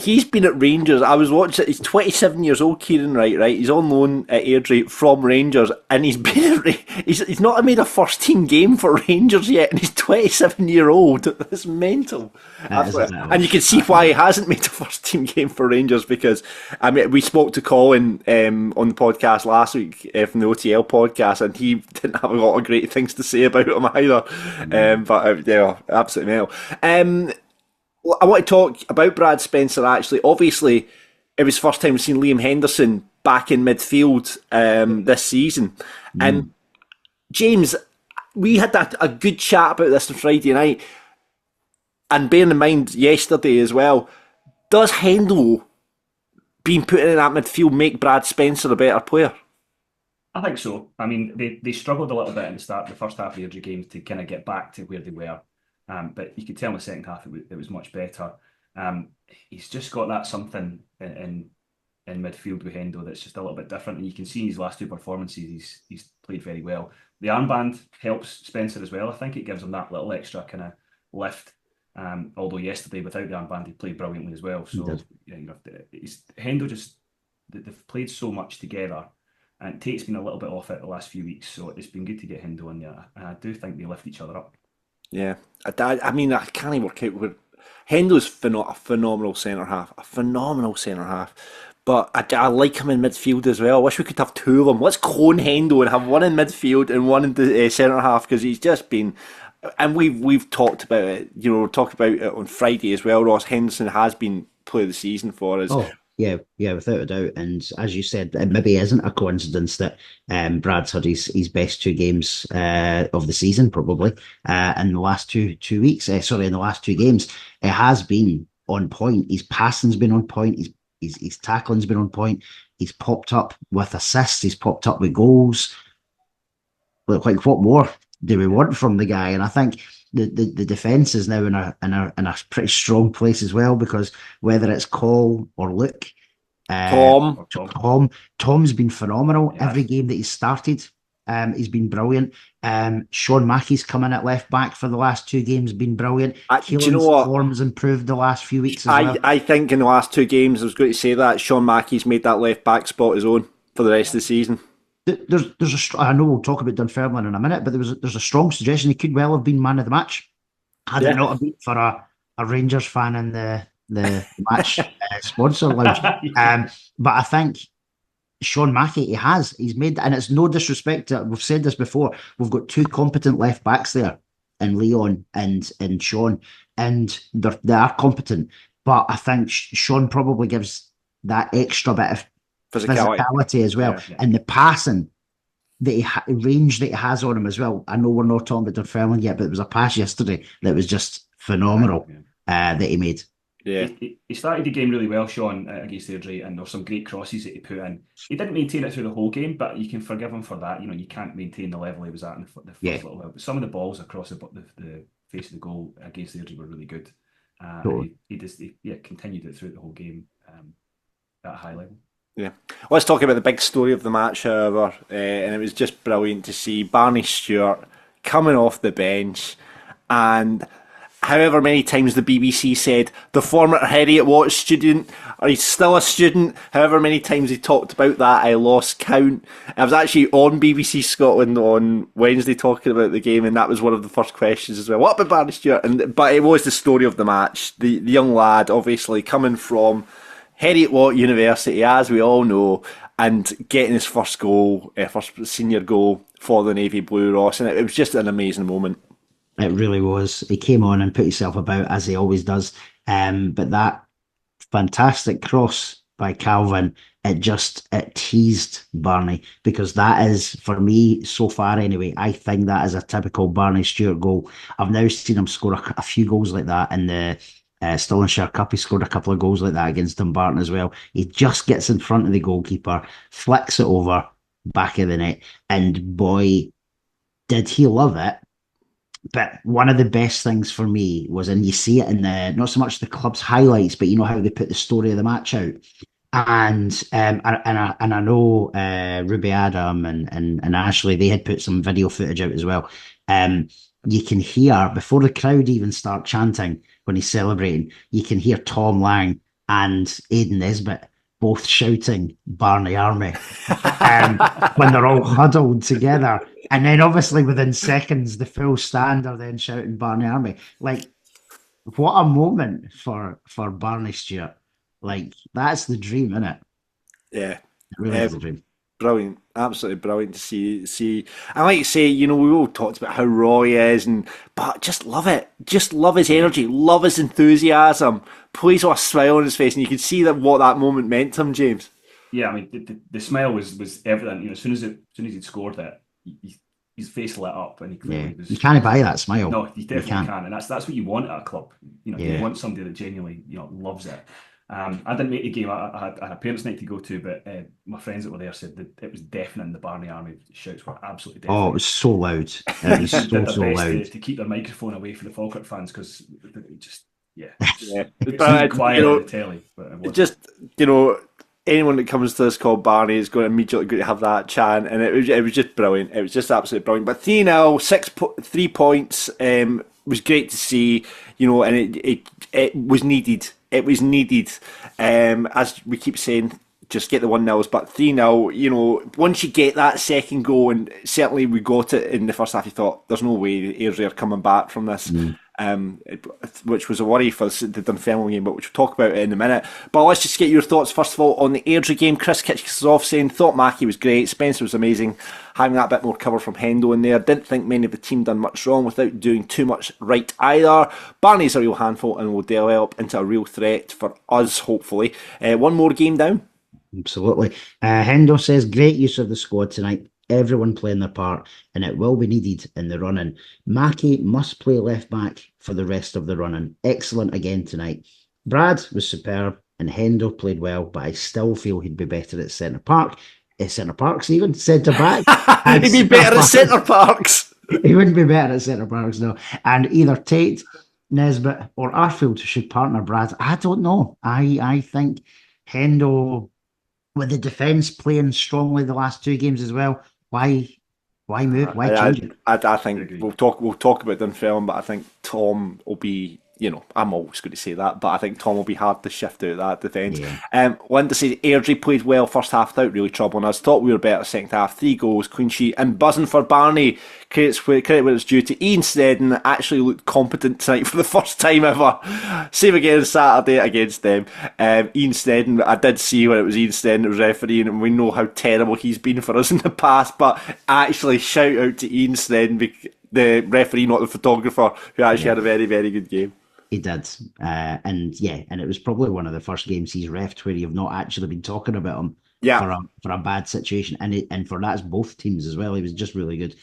He's been at Rangers. I was watching. He's 27 years old, Kieran. Right. He's on loan at Airdrie from Rangers, and he's been. He's not made a first team game for Rangers yet, and he's 27-year-old. That's mental. And you can see why he hasn't made a first team game for Rangers, because I mean we spoke to Colin on the podcast last week from the OTL podcast, and he didn't have a lot of great things to say about him either. But yeah, absolutely mental. I want to talk about Brad Spencer, actually. Obviously, it was the first time we've seen Liam Henderson back in midfield this season. And James, we had a good chat about this on Friday night. And bearing in mind yesterday as well, does Hendo being put in that midfield make Brad Spencer a better player? I think so. I mean, they struggled a little bit in the first half of the Airdrie games to kind of get back to where they were. But you could tell in the second half it was much better. He's just got that something in midfield with Hendo that's just a little bit different. And you can see in his last two performances, he's played very well. The armband helps Spencer as well. I think it gives him that little extra kind of lift. Although yesterday, without the armband, he played brilliantly as well. So Hendo they've played so much together. And Tate's been a little bit off it the last few weeks, so it's been good to get Hendo in there. And I do think they lift each other up. Yeah, I mean, I can't even work out where Hendo's a phenomenal centre half, but I like him in midfield as well. I wish we could have two of them. Let's clone Hendo and have one in midfield and one in the centre half, because he's just been, and we've talked about it. You know, we talked about it on Friday as well. Ross Henderson has been player of the season for us. Oh. Yeah, without a doubt. And as you said, it maybe isn't a coincidence that Brad's had his best two games of the season, probably, in the last two weeks. In the last two games. It has been on point. His passing's been on point. His tackling's been on point. He's popped up with assists. He's popped up with goals. Like, what more do we want from the guy? And I think the defence is now in a pretty strong place as well, because whether it's Cole or Luke, Tom's been phenomenal. Yeah. Every game that he's started, he's been brilliant. Sean Mackies coming at left back for the last two games, been brilliant. Do you know what? Form's improved the last few weeks as well. I think in the last two games, I was going to say that Sean Mackies made that left back spot his own for the rest of the season. I know we'll talk about Dunfermline in a minute, but there's a strong suggestion he could well have been man of the match had it not been for a Rangers fan in the match sponsor lounge. But I think Sean Mackie, he's made, and it's no disrespect to, we've said this before, we've got two competent left backs there in Leon and Sean, and they are competent, but I think Sean probably gives that extra bit of physicality as well, and the passing that range that he has on him as well. I know we're not talking about Dunfermline yet, but there was a pass yesterday that was just phenomenal that he made. Yeah, he started the game really well, Sean, against Airdrie, and there were some great crosses that he put in. He didn't maintain it through the whole game, but you can forgive him for that. You know, you can't maintain the level he was at in the first little while. But some of the balls across the face of the goal against Airdrie were really good. He continued it through the whole game at a high level. Yeah. Let's talk about the big story of the match, however, and it was just brilliant to see Barney Stewart coming off the bench, and however many times the BBC said the former Heriot Watt student, or he's still a student, however many times he talked about that, I lost count. I was actually on BBC Scotland on Wednesday talking about the game, and that was one of the first questions as well. What about Barney Stewart? But it was the story of the match. The young lad, obviously, coming from Heriot Watt University, as we all know, and getting his first goal, first senior goal for the Navy Blue, Ross, and it was just an amazing moment. It really was. He came on and put himself about, as he always does, but that fantastic cross by Calvin, it teased Barney, because that is, for me, so far anyway, I think that is a typical Barney Stewart goal. I've now seen him score a few goals like that in the Stirlingshire Cup, he scored a couple of goals like that against Dumbarton as well. He just gets in front of the goalkeeper, flicks it over, back of the net, and boy, did he love it. But one of the best things for me was, and you see it in the, not so much the club's highlights, but you know how they put the story of the match out. And I know Ruby Adam and Ashley, they had put some video footage out as well. You can hear, before the crowd even start chanting when he's celebrating, you can hear Tom Lang and Aidan Nesbitt both shouting Barney Army when they're all huddled together. And then obviously within seconds, the full stand are then shouting Barney Army. Like, what a moment for Barney Stewart. Like, that's the dream, isn't it? Yeah. It really is a dream. Brilliant, absolutely brilliant to see. And like you say, we all talked about how raw he is, but just love it. Just love his energy, love his enthusiasm. Plays with a smile on his face, and you can see what that moment meant to him, James. Yeah, I mean, the smile was everything. As soon as he'd scored it, his face lit up, and he clearly was. You can't buy that smile. No, you definitely can't, and that's what you want at a club. You want somebody that genuinely loves it. I didn't make the game. I had a parents' night to go to, but my friends that were there said that it was deafening. The Barney Army shouts were absolutely deafening. Oh, it was so loud. It was so loud. To keep their microphone away from the Falkirk fans, because it just But, quiet on the telly. But anyone that comes to this called Barney is going to immediately go to have that chant, and it was just brilliant. It was just absolutely brilliant. But 3-0, 3 points was great to see, and it was needed. It was needed, as we keep saying, just get the 1-0s, but 3-0, once you get that second goal, and certainly we got it in the first half, you thought, there's no way Airdrie are coming back from this, which was a worry for the Dunfermline game, but which we'll talk about it in a minute. But let's just get your thoughts, first of all, on the Airdrie game. Chris kicks us off saying, thought Mackie was great, Spencer was amazing, having that bit more cover from Hendo in there. Didn't think many of the team done much wrong without doing too much right either. Barney's a real handful and will develop into a real threat for us, hopefully. One more game down. Absolutely. Hendo says, great use of the squad tonight. Everyone playing their part, and it will be needed in the run-in. Mackie must play left back for the rest of the run-in. Excellent again tonight. Brad was superb, and Hendo played well, but I still feel he'd be better at centre parks, even centre back. He'd be better at centre parks. He wouldn't be better at centre parks, no. And either Tate, Nesbitt, or Arfield should partner Brad. I don't know. I think Hendo, with the defence playing strongly the last 2 games as well, why move? Why change it? I think we'll talk about Dunfermline, but I think Tom will be, I'm always going to say that, but I think Tom will be hard to shift out of that defence. Yeah. Linda says Airdrie played well first half without really troubling us. Thought we were better second half. 3 goals, clean sheet, and buzzing for Barney. Credit where it's due to Ian Snedden. Actually looked competent tonight for the first time ever. Same again Saturday against them. Ian Snedden, I did see when it was Ian Snedden that was refereeing, and we know how terrible he's been for us in the past, but actually shout out to Ian Snedden, the referee, not the photographer, who actually had a very, very good game. He did. And it was probably one of the first games he's refed where you've not actually been talking about him for a bad situation. And for that's both teams as well. He was just really good.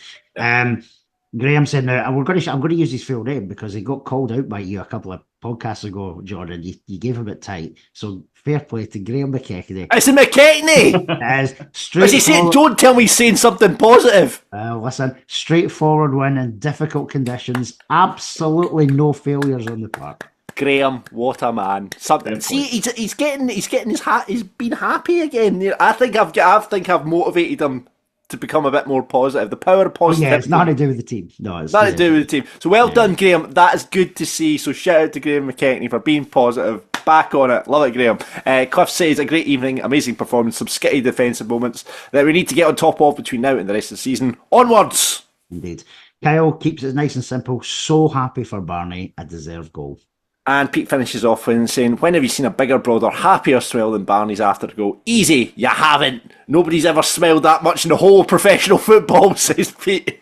Graham said, now I'm going to use his full name because he got called out by you a couple of podcasts ago, Jordan. You gave him it tight. So fair play to Graham McKechnie. It's a McKechnie! As he said, don't tell me he's saying something positive. Listen, straightforward win in difficult conditions. Absolutely no failures on the park. Graham, what a man! Something. See, he's getting his hat. He's been happy again. I think I've motivated him to become a bit more positive. The power of positivity. Yeah, it's nothing to do with the team. No, it's nothing to do with the team. So well done, Graham. That is good to see. So shout out to Graham McKechnie for being positive. Back on it. Love it, Graham. Cliff says, a great evening, amazing performance, some skitty defensive moments that we need to get on top of between now and the rest of the season. Onwards! Indeed. Kyle keeps it nice and simple. So happy for Barney. A deserved goal. And Pete finishes off with saying, when have you seen a bigger, broader, happier smile than Barney's after the goal? Easy, you haven't. Nobody's ever smiled that much in the whole of professional football, says Pete.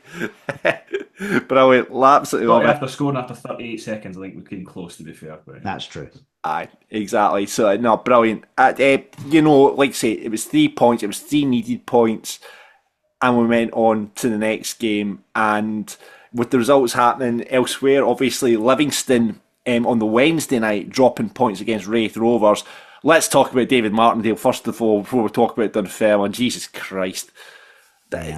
Brilliant. Absolutely love it. After scoring after 38 seconds, I think we came close, to be fair. That's true. Aye, exactly. So, no, brilliant. Like I say, it was 3 points. It was 3 needed points. And we went on to the next game. And with the results happening elsewhere, obviously Livingston on the Wednesday night, dropping points against Wraith Rovers. Let's talk about David Martindale first of all before we talk about Dunfermline. Jesus Christ.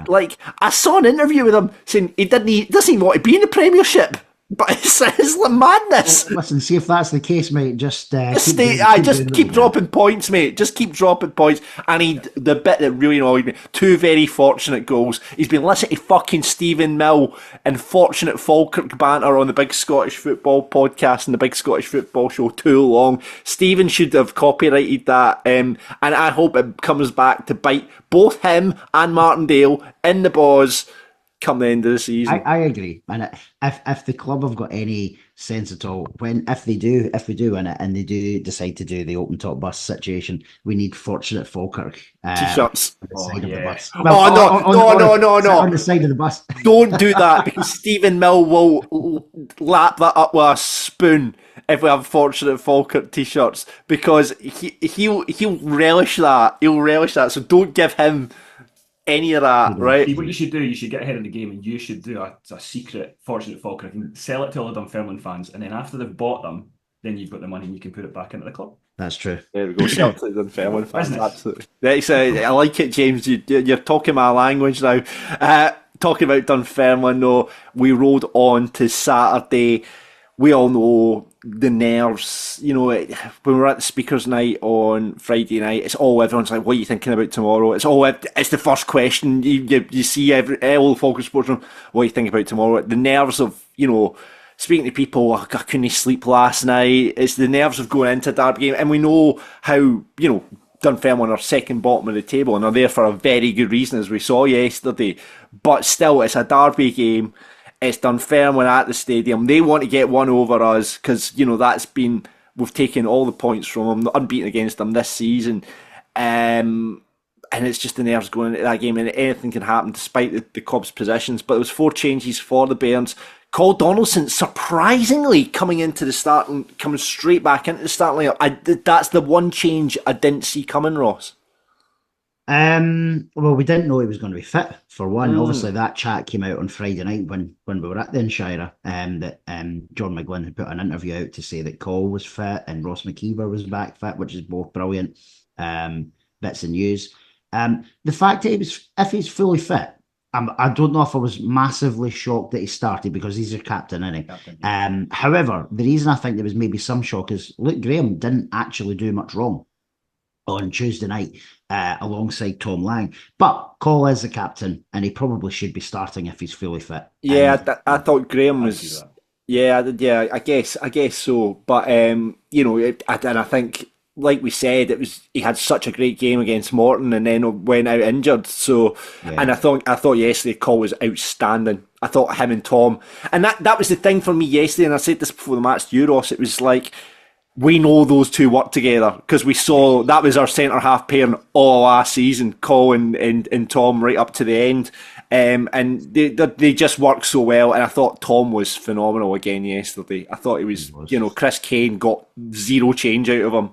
Like, I saw an interview with him saying he doesn't even want to be in the Premiership. But it's like madness. Well, listen, see if that's the case, mate. Just keep dropping points, mate. Just keep dropping points. And the bit that really annoyed me, 2 very fortunate goals. He's been listening to fucking Stephen Mill and Fortunate Falkirk banter on the Big Scottish Football podcast and the Big Scottish Football Show too long. Stephen should have copyrighted that, and I hope it comes back to bite both him and Martindale in the balls come the end of the season. I agree, and if the club have got any sense at all, if we do win it and they do decide to do the open top bus situation, we need Fortunate Falkirk T-shirts on the side of the bus. No, on the side of the bus. Don't do that, because Stephen Mill will lap that up with a spoon if we have Fortunate Falkirk T-shirts, because he'll relish that. He'll relish that. So don't give him any of that, right? What you should do, you should get ahead of the game and you should do a secret Fortunate Falkirk and sell it to all the Dunfermline fans, and then after they've bought them, then you've got the money and you can put it back into the club. That's true. There we go. Sell it to the Dunfermline fans. Absolutely. I like it, James. You're talking my language now. Talking about Dunfermline, though, we rolled on to Saturday. We all know the nerves, when we're at the speakers night on Friday night, everyone's like, what are you thinking about tomorrow? It's the first question you see all the Falkirk sports room, what are you thinking about tomorrow? The nerves of, speaking to people, I couldn't sleep last night. It's the nerves of going into a derby game, and we know how, Dunfermline are second bottom of the table and are there for a very good reason, as we saw yesterday, but still, it's a derby game. It's Dunfermline at the stadium. They want to get one over us because, we've taken all the points from them, unbeaten against them this season. And it's just the nerves going into that game, and anything can happen despite the club's positions. But there was 4 changes for the Bairns. Cole Donaldson, surprisingly, coming straight back into the starting lineup. That's the one change I didn't see coming, Ross. Well, we didn't know he was going to be fit, for one. Obviously, that chat came out on Friday night when we were at the Inshire, that John McGlynn had put an interview out to say that Cole was fit and Ross McKeever was back fit, which is both brilliant bits of news. The fact that if he's fully fit, I don't know if I was massively shocked that he started, because he's your captain, isn't he? However, the reason I think there was maybe some shock is Luke Graham didn't actually do much wrong on Tuesday night alongside Tom Lang. But Cole is the captain, and he probably should be starting if he's fully fit. Yeah, I thought Graham was... Yeah, I guess so. But, and I think, like we said, he had such a great game against Morton and then went out injured. So, yeah. And I thought yesterday Cole was outstanding. I thought him and Tom... And that was the thing for me yesterday, and I said this before the match to you, Ross, it was like... We know those two work together because we saw that was our centre half pairing all last season, Cole and Tom, right up to the end, and they just work so well. And I thought Tom was phenomenal again yesterday. I thought he was. Chris Kane got zero change out of him.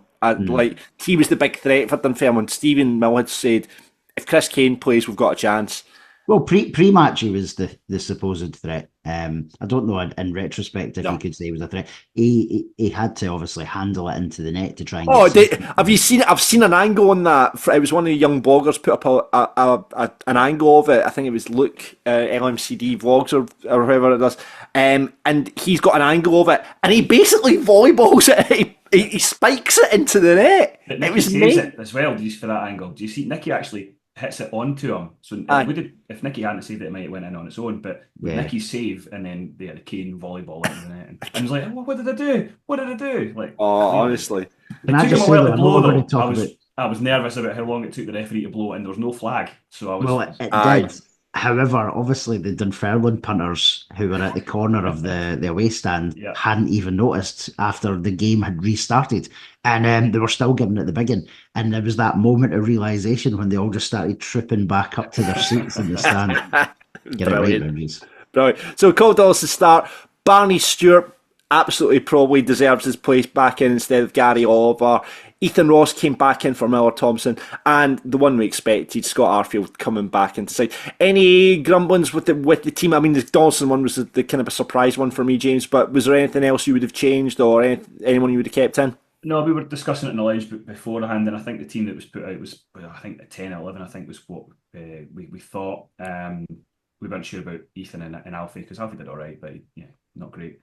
Like, he was the big threat for Dunfermline. Stephen Mill had said, if Chris Kane plays, we've got a chance. Well, pre-match he was the supposed threat. I don't know in retrospect if you could say he was a threat. He had to obviously handle it into the net to try and... have you seen it? I've seen an angle on that. It was one of the young bloggers put up an angle of it. I think it was Luke, LMCD Vlogs or whoever it does. And he's got an angle of it, and he basically volleyballs it. He spikes it into the net. But Nicky saves it as well, for that angle. Do you see Nicky actually hits it onto him? So if Nicky hadn't saved it, it might have went in on its own, but Nicky's save, and then they had a Kane volleyball into the net, and I was like, what did I do? Like, honestly, it took him a while to blow, though. I was nervous about how long it took the referee to blow, and there was no flag, so I was... Well, it did. However, obviously the Dunfermline punters who were at the corner of the away stand hadn't even noticed after the game had restarted, and they were still giving it the biggin. And there was that moment of realisation when they all just started tripping back up to their seats in the stand. Get it right, Rangers. Brilliant. So Cole Dallas to start. Barney Stewart absolutely probably deserves his place back in instead of Gary Oliver. Ethan Ross came back in for Miller Thompson, and the one we expected, Scott Arfield coming back into side. Any grumblings with the team? I mean, the Donaldson one was the kind of a surprise one for me, James. But was there anything else you would have changed, or anyone you would have kept in? No, we were discussing it in the lounge beforehand, and I think the team that was put out was, I think, a 10 or 11, I think, was what we thought. We weren't sure about Ethan and Alfie, because Alfie did all right, but yeah, not great.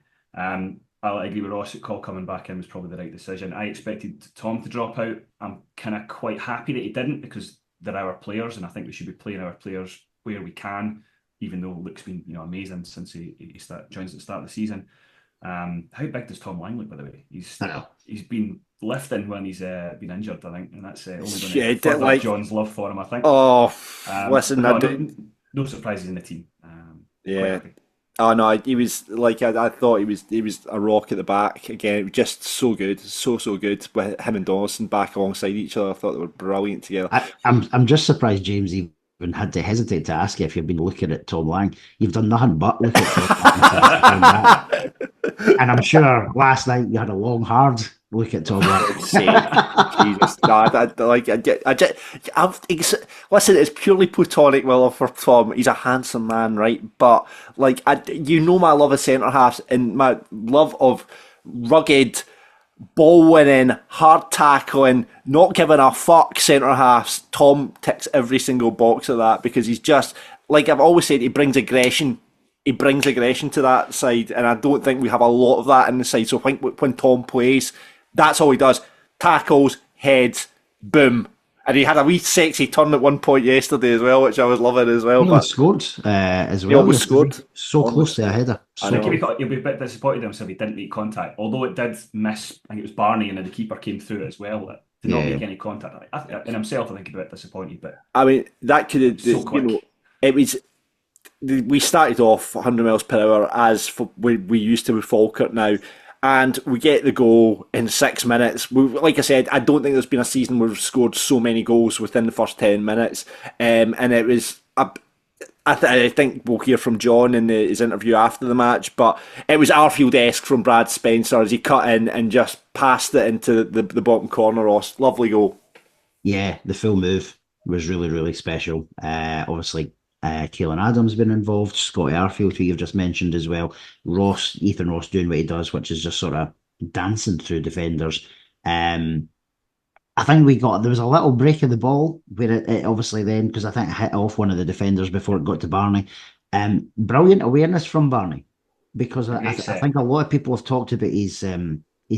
I agree with Ross that Cole coming back in was probably the right decision. I expected Tom to drop out. I'm kind of quite happy that he didn't, because they're our players, and I think we should be playing our players where we can, even though Luke's been amazing since he joins at the start of the season. How big does Tom Lang look, by the way? He's been lifting when he's been injured, I think, and that's only going to further John's love for him, I think. Oh, listen, no surprises in the team. Yeah. Oh no, he was like I thought he was a rock at the back again. It was just so good, so good with him and Dawson back alongside each other. I thought they were brilliant together. I'm just surprised James even had to hesitate to ask you if you've been looking at Tom Lang. You've done nothing but look at Tom Lang. And I'm sure last night you had a long, hard look at Tom Lang. Jesus, listen, it's purely platonic love for Tom. He's a handsome man, right? But my love of centre halves and my love of rugged, ball winning, hard tackling, not giving a fuck centre halves. Tom ticks every single box of that, because he's just, like I've always said, he brings aggression. He brings aggression to that side, and I don't think we have a lot of that in the side. So when Tom plays, that's all he does. Tackles, heads, boom. And he had a wee sexy turn at one point yesterday as well, which I was loving as well. He scored as well. He almost scored. So close to a header. I think he'll be a bit disappointed himself if he didn't make contact. Although it did miss, I think it was Barney, and then the keeper came through it as well. Did not make any contact. In himself, I think he'd be a bit disappointed. But I mean, that could have... So quick. It was... We started off 100 miles per hour as we used to with Falkirk now, and we get the goal in 6 minutes. Like I said, I don't think there's been a season where we've scored so many goals within the first 10 minutes, and it was... I think we'll hear from John in his interview after the match, but it was Arfield-esque from Brad Spencer as he cut in and just passed it into the bottom corner. Ross, lovely goal. Yeah, the full move was really, really special. Obviously, Keelan Adams been involved, Scotty Arfield, who you've just mentioned as well, Ethan Ross doing what he does, which is just sort of dancing through defenders. I think there was a little break of the ball where it obviously then, because I think it hit off one of the defenders before it got to Barney. Brilliant awareness from Barney, because I think a lot of people have talked about his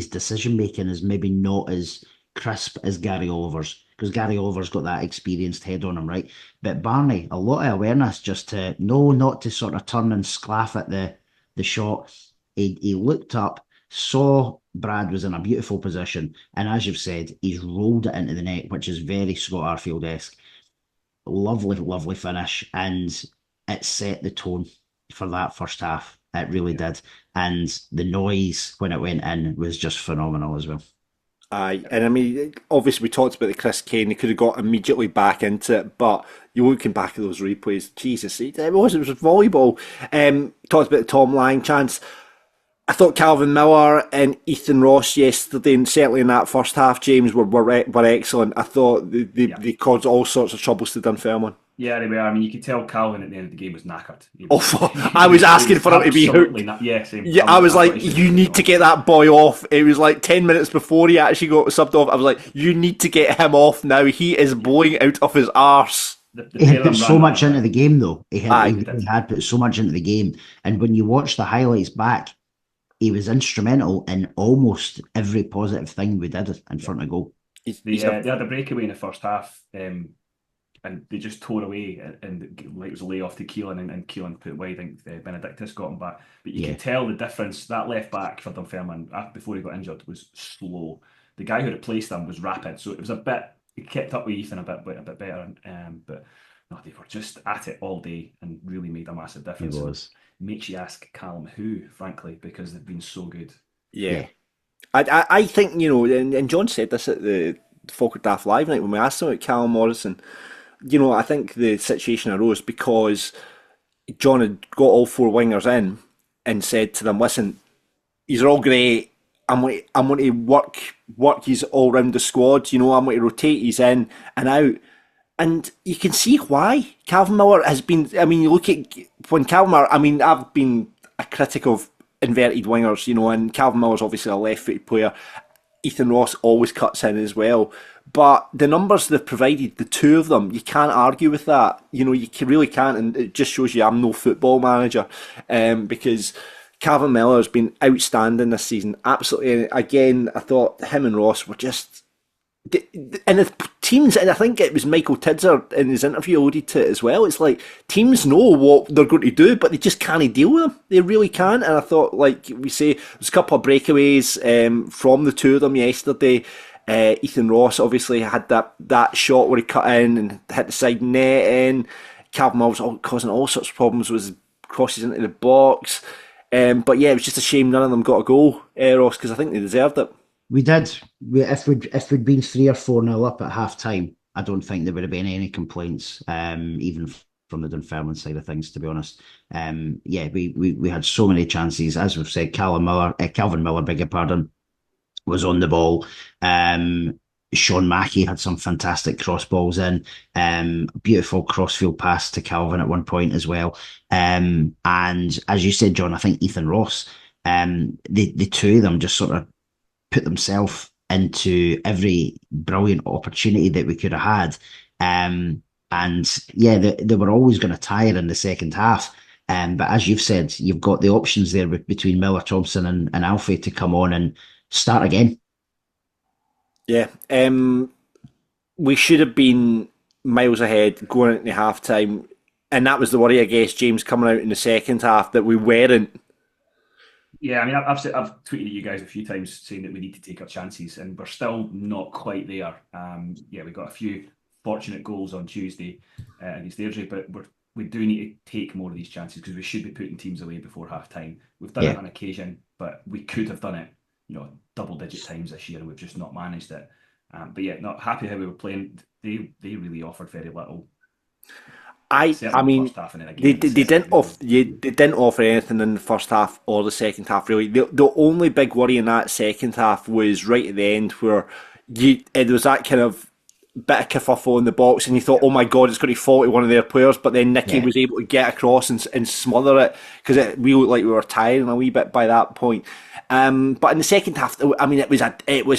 decision making is maybe not as crisp as Gary Oliver's, because Gary Oliver's got that experienced head on him, right? But Barney, a lot of awareness just to know not to sort of turn and sclaff at the shot. He looked up, saw Brad was in a beautiful position, and as you've said, he's rolled it into the net, which is very Scott Arfield-esque. Lovely, lovely finish, and it set the tone for that first half. It really did. And the noise when it went in was just phenomenal as well. Aye, and I mean, obviously we talked about the Chris Kane, he could have got immediately back into it, but you're looking back at those replays, Jesus, it was volleyball. Talked about the Tom Lang chance. I thought Calvin Miller and Ethan Ross yesterday, and certainly in that first half, James, were excellent. I thought they caused all sorts of troubles to Dunfermline. Yeah, they were. I mean, you could tell Calvin at the end of the game was knackered. I was asking for him to be hooked. Same. Yeah, I was like, you need to get that boy off. It was like 10 minutes before he actually got subbed off. I was like, you need to get him off now. He is blowing out of his arse. He had put so much into the game, though. He had put so much into the game. And when you watch the highlights back, he was instrumental in almost every positive thing we did in front of goal. They had a breakaway in the first half, and they just tore away, and it was a layoff to Keelan, and Keelan put wide. I think Benedictus got him back, but you could tell the difference. That left back for Dunfermline before he got injured was slow. The guy who replaced him was rapid, so it was a bit. He kept up with Ethan a bit better, but no, they were just at it all day and really made a massive difference. It was. Makes you ask Callum who, frankly, because they've been so good. Yeah. I think, and John said this at the Falkirk Daft Live night when we asked him about Callum Morrison. I think the situation arose because John had got all four wingers in and said to them, listen, you're all great, I'm going to work his all round the squad. You know, I'm going to rotate his in and out. And you can see why Calvin Miller has been. I mean, you look at when Calvin Miller. I mean, I've been a critic of inverted wingers, you know, and Calvin Miller's obviously a left-footed player. Ethan Ross always cuts in as well. But the numbers they've provided, the two of them, you can't argue with that. You know, really can't, and it just shows you I'm no football manager, because Calvin Miller has been outstanding this season. Absolutely, again, I thought him and Ross were just and the teams, and I think it was Michael Tidser in his interview alluded to it as well. It's like teams know what they're going to do, but they just can't deal with them. They really can't. And I thought, like we say, there's a couple of breakaways from the two of them yesterday. Ethan Ross obviously had that shot where he cut in and hit the side net in. Calvin Mill was causing all sorts of problems with his crosses into the box. But yeah, it was just a shame none of them got a goal, Ross, because I think they deserved it. We did. If we'd been 3 or 4-0 up at half time, I don't think there would have been any complaints, even from the Dunfermline side of things, to be honest. Yeah, we had so many chances. As we've said, Calvin Miller, beg your pardon, was on the ball. Sean Mackie had some fantastic cross balls in. Beautiful crossfield pass to Calvin at one point as well. And as you said, John, I think Ethan Ross, the two of them just sort of put themselves into every brilliant opportunity that we could have had. And yeah, they were always going to tire in the second half. But as you've said, you've got the options there between Miller, Thompson and Alfie to come on and start again. Yeah. We should have been miles ahead going into half time. And that was the worry, I guess, James, coming out in the second half, that we weren't. Yeah, I mean, I've tweeted at you guys a few times saying that we need to take our chances, and we're still not quite there. Yeah, we got a few fortunate goals on Tuesday against Airdrie, but we do need to take more of these chances because we should be putting teams away before half time. We've done it on occasion, but we could have done it, double-digit times this year, and we've just not managed it. But yeah, not happy how we were playing. They really offered very little. I mean, they didn't offer anything in the first half or the second half, really. The only big worry in that second half was right at the end where there was that kind of bit of kerfuffle in the box and you thought, oh my God, it's going to fall to one of their players, but then Nicky was able to get across and smother it because we looked like we were tiring a wee bit by that point. But in the second half, I mean, it was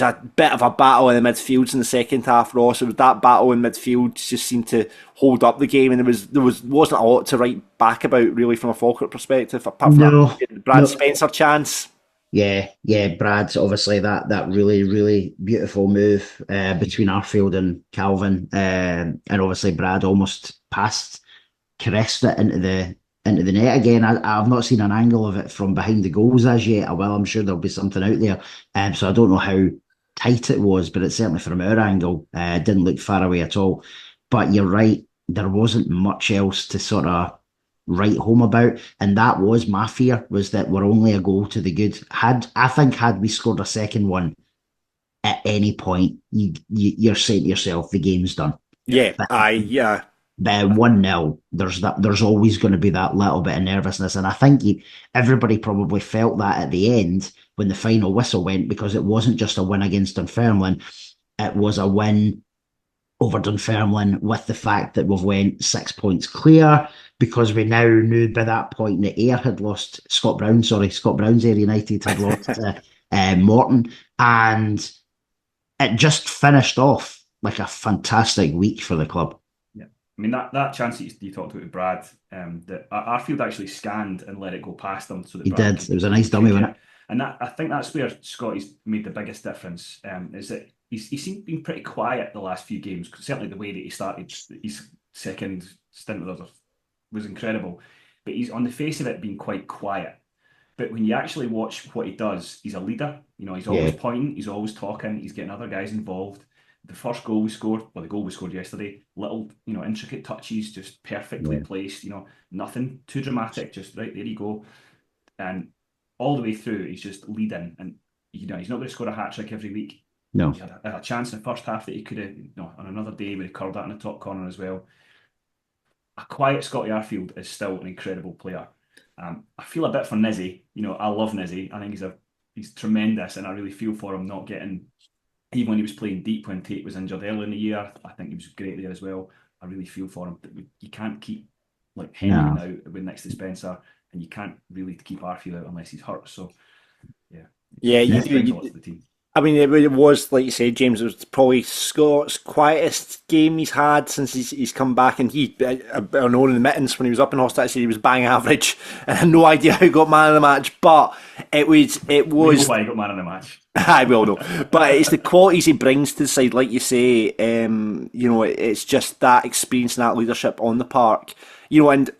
a bit of a battle in the midfields in the second half, Ross. It was that battle in midfield just seemed to hold up the game, and there wasn't a lot to write back about really from a Falkirk perspective, apart from Brad Spencer chance. Yeah, Brad's obviously that really, really beautiful move between Arfield and Calvin, and obviously Brad almost caressed it into the net again. I've not seen an angle of it from behind the goals as yet. Well, I'm sure there'll be something out there, so I don't know how tight it was, but it's certainly from our angle, it didn't look far away at all. But you're right, there wasn't much else to sort of write home about, and that was my fear, was that we're only a goal to the good. Had we scored a second one at any point, you're saying to yourself the game's done. But 1-0, there's always going to be that little bit of nervousness, and I think everybody probably felt that at the end when the final whistle went, because it wasn't just a win against Dunfermline, it was a win over Dunfermline with the fact that we've went 6 points clear, because we now knew by that point that Scott Brown's Ayr United had lost Morton, and it just finished off like a fantastic week for the club. Yeah, I mean that chance that you talked about with Brad, that Arfield actually scanned and let it go past him. So that he did. It was a nice dummy, wasn't it? And I think that's where Scotty's made the biggest difference. Is that he seemed been pretty quiet the last few games. Certainly the way that he started his second stint with us was incredible, but he's on the face of it being quite quiet. But when you actually watch what he does, he's a leader. He's always pointing, he's always talking, he's getting other guys involved. The first goal we scored, the goal we scored yesterday, little, intricate touches, just perfectly placed, nothing too dramatic, just right, there you go. And all the way through, he's just leading, and he's not going to score a hat-trick every week. No. He had a chance in the first half that he could have, on another day, where he curled that in the top corner as well. A quiet Scotty Arfield is still an incredible player. I feel a bit for Nizzy. I love Nizzy. I think he's a he's tremendous, and I really feel for him not getting. Even when he was playing deep when Tate was injured early in the year, I think he was great there as well. I really feel for him. You can't keep like Henry now with next to Spencer, and you can't really keep Arfield out unless he's hurt. So yeah, you do. brings a lot to the team. I mean, it was, like you said, James, it was probably Scott's quietest game he's had since he's come back. And I know in the mittens when he was up in Hostile City, he was bang average. And I had no idea how he got man of the match. But it was. We know why he got man of the match. I will know. But it's the qualities he brings to the side, like you say. It's just that experience and that leadership on the park. And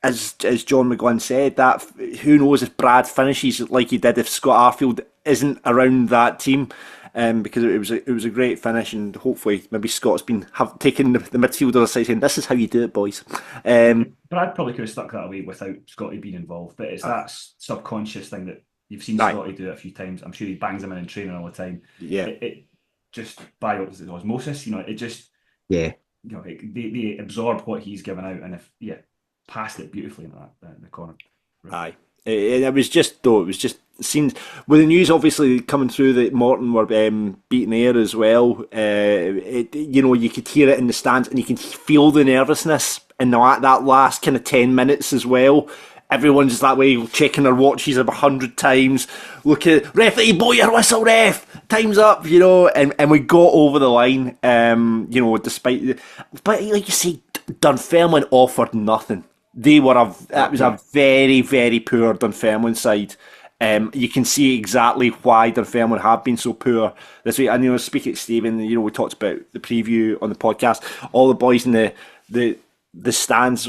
as John McGlynn said, that who knows if Brad finishes like he did if Scott Arfield isn't around that team, because it was a great finish, and hopefully maybe Scott's have taken the midfielder aside saying this is how you do it, boys. Brad probably could have stuck that away without Scotty being involved, but it's that subconscious thing that you've seen Scotty do it a few times. I'm sure he bangs them in training all the time. Yeah, it just by osmosis, it just they absorb what he's given out, and passed it beautifully in the corner. Aye. It was just seen with the news obviously coming through that Morton were beating Ayr as well. You could hear it in the stands, and you can feel the nervousness in that last kind of 10 minutes as well. Everyone's just that way, checking their watches 100 times. Look at referee, blow your whistle, ref. Time's up, and we got over the line. Despite, but like you say, Dunfermline offered nothing. It was a very, very poor Dunfermline side. You can see exactly why Dunfermline have been so poor this week. And speaking to Stephen, we talked about the preview on the podcast. All the boys in the stands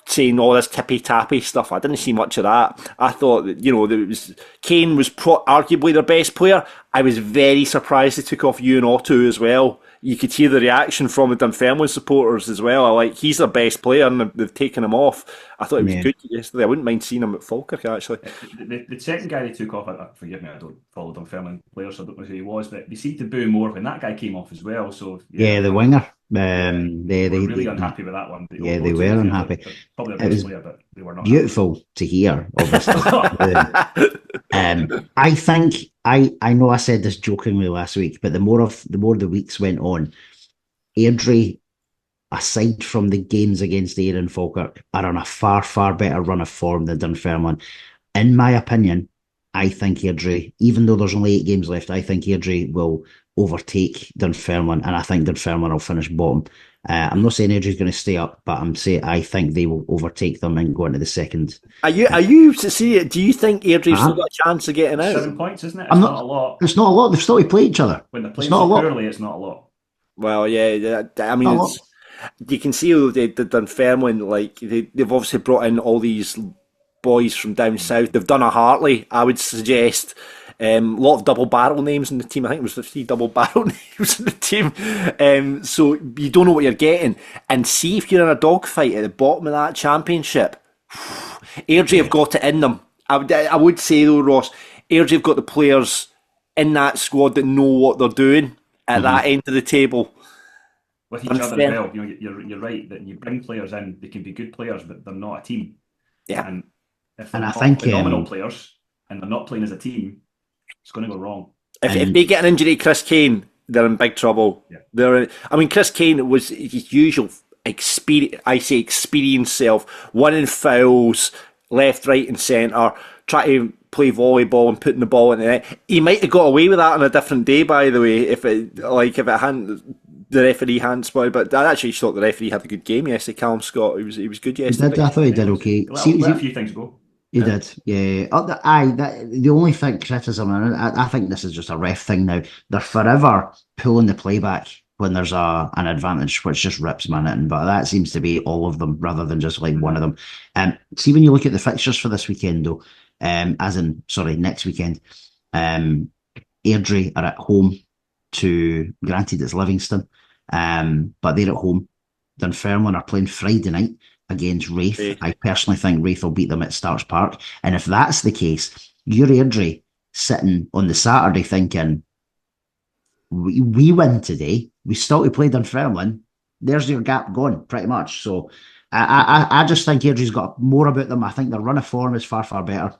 saying all this tippy tappy stuff. I didn't see much of that. I thought that Kane was arguably their best player. I was very surprised they took off Ewan Otto as well. You could hear the reaction from the Dunfermline supporters as well. He's their best player, and they've taken him off. I thought he was good yesterday. I wouldn't mind seeing him at Falkirk, actually. The second guy they took off, forgive me, I don't follow Dunfermline players, so I don't know who he was, but they seemed to boo more when that guy came off as well. So the winger. They were really unhappy with that one. They were unhappy. Probably their best player, but they were not. Beautiful to hear, obviously. I think I know I said this jokingly last week, but the more the weeks went on, Airdrie, aside from the games against Ayr and Falkirk, are on a far, far better run of form than Dunfermline. In my opinion, I think Airdrie, even though there's only 8 games left, I think Airdrie will overtake Dunfermline, and I think Dunfermline will finish bottom. I'm not saying Airdrie's going to stay up, but I'm saying I think they will overtake them and go into the second. Are you to see it? Do you think Airdrie's still got a chance of getting out? 7 points, isn't it? It's not a lot. It's not a lot. They've still to play each other. When they're playing so poorly, it's not a lot. Well, yeah. I mean, you can see the Dunfermline, they've obviously brought in all these boys from down south. They've done a Hartley, I would suggest. A lot of double barrel names in the team. I think it was 3 double barrel names in the team. So you don't know what you're getting. And see if you're in a dogfight at the bottom of that championship. Airdrie have got it in them. I would say though, Ross, Airdrie have got the players in that squad that know what they're doing at that end of the table. With each other as well. You're right that you bring players in, they can be good players, but they're not a team. Yeah. And if they're phenomenal players and they're not playing as a team, it's going to go wrong. If they get an injury, Chris Kane, they're in big trouble. Yeah. Chris Kane was his usual experienced self, winning fouls left, right, and centre, trying to play volleyball and putting the ball in the net. He might have got away with that on a different day, by the way, if it hadn't. The referee hadn't spoiled, but I actually thought the referee had a good game yesterday. Callum Scott, he was good yesterday. I thought he did okay. Let a few things go. He did, yeah. The only criticism, and I think this is just a ref thing now, they're forever pulling the playback when there's an advantage, which just rips my knitting, but that seems to be all of them rather than just one of them. See, when you look at the fixtures for this weekend though, next weekend, Airdrie are at home to, granted it's Livingston, but they're at home. Dunfermline are playing Friday night against Wraith. I personally think Wraith will beat them at Starks Park. And if that's the case, you're Airdrie sitting on the Saturday thinking, we win today, we still to play Dunfermline, there's your gap gone, pretty much. So I just think Airdrie's got more about them. I think their run of form is far, far better.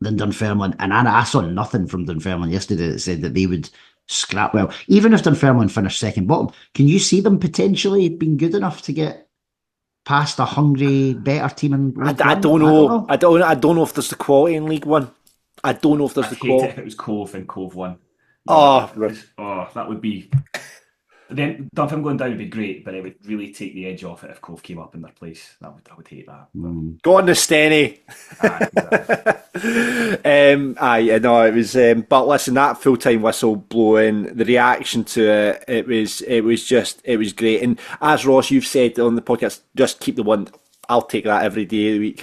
than Dunfermline. And I saw nothing from Dunfermline yesterday that said that they would scrap well. Even if Dunfermline finished second bottom, can you see them potentially being good enough to get past a hungry, better team in League I One? don't know. I don't know if there's the quality in League One. I don't know if there's the I'd hate quality. it if it was Cove and Cove won. Oh, that would be. Then Dunfermline going down would be great, but it would really take the edge off it if Cove came up in their place. I would hate that. Go on the Stenny. Exactly. It was. But listen, that full time whistle blowing, the reaction to it was great. And as Ross, you've said on the podcast, just keep the one. I'll take that every day of the week.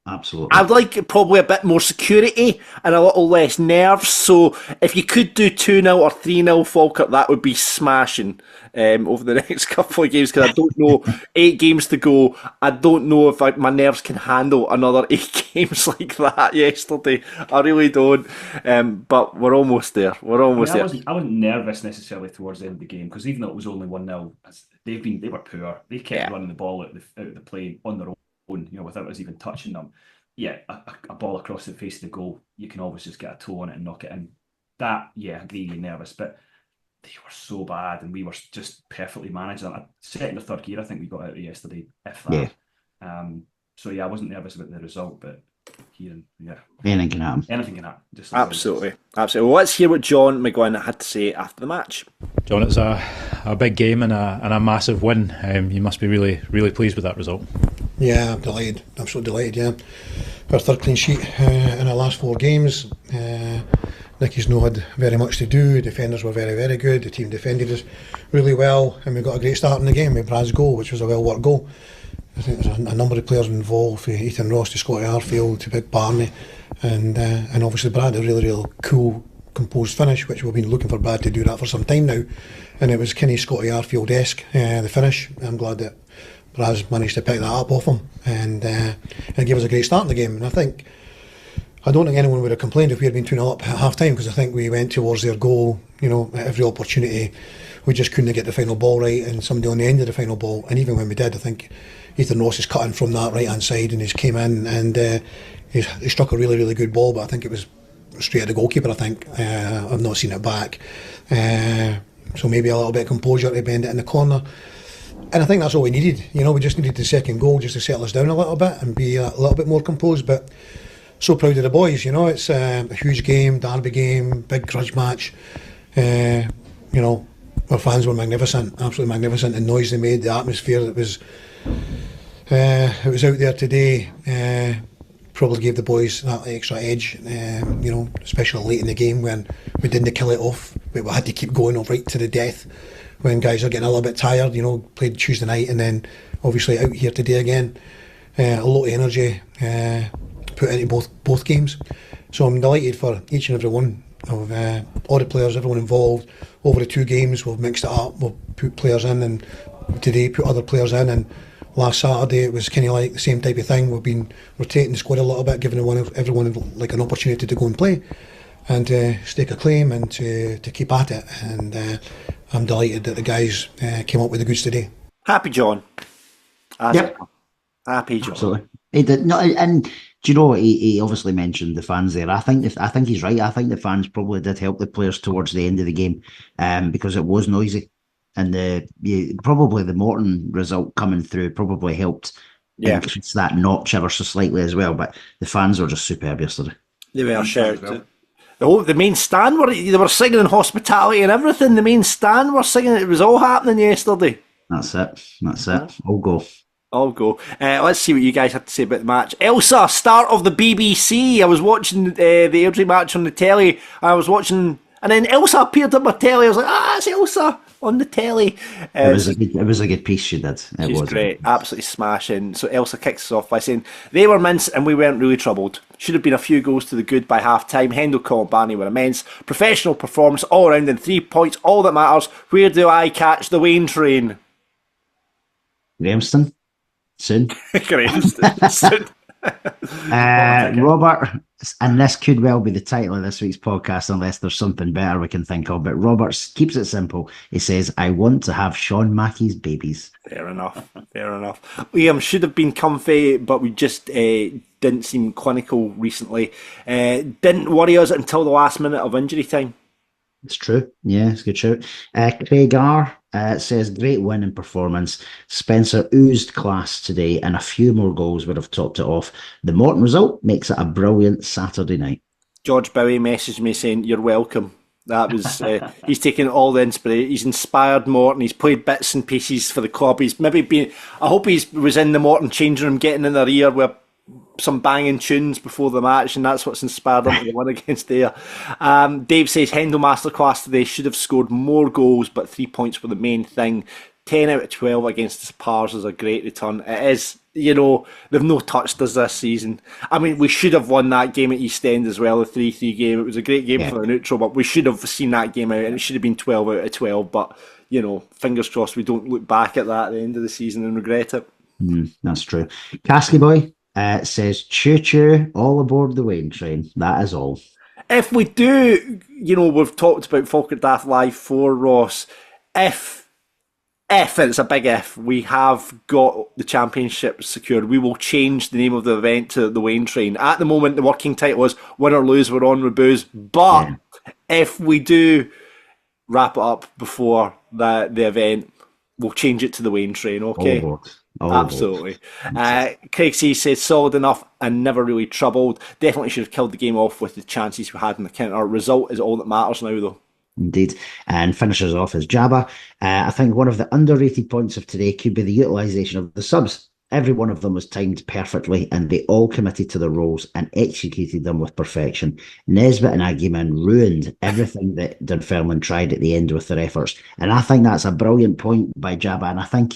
Absolutely. I'd like probably a bit more security and a little less nerves. So if you could do 2-0 or 3-0 Falkirk, that would be smashing over the next couple of games, because I don't know, 8 games to go. I don't know if my nerves can handle another 8 games like that yesterday. I really don't. But we're almost there. I wasn't nervous necessarily towards the end of the game, because even though it was only 1-0, they were poor. They kept running the ball out of the play on their own, without us even touching them. Yeah, a ball across the face of the goal, you can always just get a toe on it and knock it in. That, I agree, you're nervous, but they were so bad, and we were just perfectly managed. Second or third gear, I think we got out of yesterday, if that. Yeah. I wasn't nervous about the result, but anything can happen. Anything can happen. Absolutely. Well, let's hear what John McGuinn had to say after the match. John, it's a big game and a massive win. You must be really, really pleased with that result. Yeah, I'm delighted. Absolutely delighted, yeah. Our third clean sheet in our last 4 games. Nicky's not had very much to do. Defenders were very, very good. The team defended us really well, and we got a great start in the game with Brad's goal, which was a well-worked goal. I think there's a number of players involved, from Ethan Ross to Scotty Arfield to Big Barney, and obviously Brad, a really, really cool, composed finish, which we've been looking for Brad to do that for some time now, and it was kind of Scotty Arfield-esque, the finish. I'm glad that Brad's managed to pick that up off him, and give us a great start in the game. And I don't think anyone would have complained if we had been 2-0 up at half time, because I think we went towards their goal, at every opportunity. We just couldn't get the final ball right, and somebody on the end of the final ball, and even when we did, I think Ethan Ross is cutting from that right hand side, and he's came in and he struck a really, really good ball, but I think it was straight at the goalkeeper. I think I've not seen it back, so maybe a little bit of composure to bend it in the corner. And I think that's all we needed. We just needed the second goal just to settle us down a little bit and be a little bit more composed. But so proud of the boys. It's a huge game, derby game, big grudge match. Our fans were magnificent, absolutely magnificent. The noise they made, the atmosphere that was out there today, probably gave the boys that extra edge. Especially late in the game when we didn't kill it off, but we had to keep going right to the death. When guys are getting a little bit tired, played Tuesday night and then obviously out here today again. A lot of energy put into both games. So I'm delighted for each and every one of all the players, everyone involved. Over the 2 games we've mixed it up, we've put players in, and today put other players in, and last Saturday it was kind of like the same type of thing. We've been rotating the squad a little bit, giving everyone like an opportunity to go and play and stake a claim and to keep at it, and I'm delighted that the guys came up with the goods today. Happy John. Yep. Happy John. Absolutely. He did. No, and do you know what? He obviously mentioned the fans there. I think he's right. I think the fans probably did help the players towards the end of the game, because it was noisy, and probably the Morton result coming through probably helped increase that notch ever so slightly as well. But the fans were just superb yesterday. They were shout. The main stand they were singing in hospitality and everything. The main stand were singing. It was all happening yesterday. That's it. I'll go. Let's see what you guys had to say about the match. Elsa, start of the BBC. I was watching the Airdrie match on the telly. And then Elsa appeared on my telly. I was like, it's Elsa on the telly. It was a good piece she did. It was great, absolutely smashing. So Elsa kicks us off by saying, they were mince and we weren't really troubled. Should have been a few goals to the good by half time. Hendo, Colin, Barney were immense. Professional performance all around, and 3 points, all that matters. Where do I catch the Wayne train? Grahamston. Soon. Grahamston. Soon. Robert, and this could well be the title of this week's podcast unless there's something better we can think of, but Robert keeps it simple. He says, I want to have Sean Mackies Babies. Fair enough. Liam should have been comfy, but we just didn't seem clinical recently. Didn't worry us until the last minute of injury time. It's true. Yeah, it's a good shout. Craig R says, great win and performance. Spencer oozed class today, and a few more goals would have topped it off. The Morton result makes it a brilliant Saturday night. George Bowie messaged me saying, you're welcome. That was he's taken all the inspiration. He's inspired Morton. He's played bits and pieces for the club. He's maybe been. I hope he was in the Morton changing room, getting in their ear with some banging tunes before the match, and that's what's inspired him to win against there. Dave says Hendo masterclass today. Should have scored more goals, but 3 points were the main thing. 10 out of 12 against the Spurs is a great return. It is, they've no touched us this season. I mean, we should have won that game at East End as well, the 3-3 game. It was a great game for the neutral, but we should have seen that game out, and it should have been 12 out of 12. But, fingers crossed we don't look back at that at the end of the season and regret it. That's true. Casky Boy says, choo-choo, all aboard the Wayne train. That is all. If we do, we've talked about Falkirk Daft Live IV, Ross. If, and it's a big if, we have got the championship secured, we will change the name of the event to the Wayne Train. At the moment, the working title is Win or Lose, we're on with booze. But if we do wrap it up before the event, we'll change it to the Wayne Train, okay? Absolutely. Craig C says solid enough and never really troubled. Definitely should have killed the game off with the chances we had in the counter. Result is all that matters now, though. Indeed. And finishes off as Jabba. I think one of the underrated points of today could be the utilisation of the subs. Every one of them was timed perfectly, and they all committed to their roles and executed them with perfection. Nesbitt and Aguiman ruined everything that Dunfermline tried at the end with their efforts. And I think that's a brilliant point by Jabba. And I think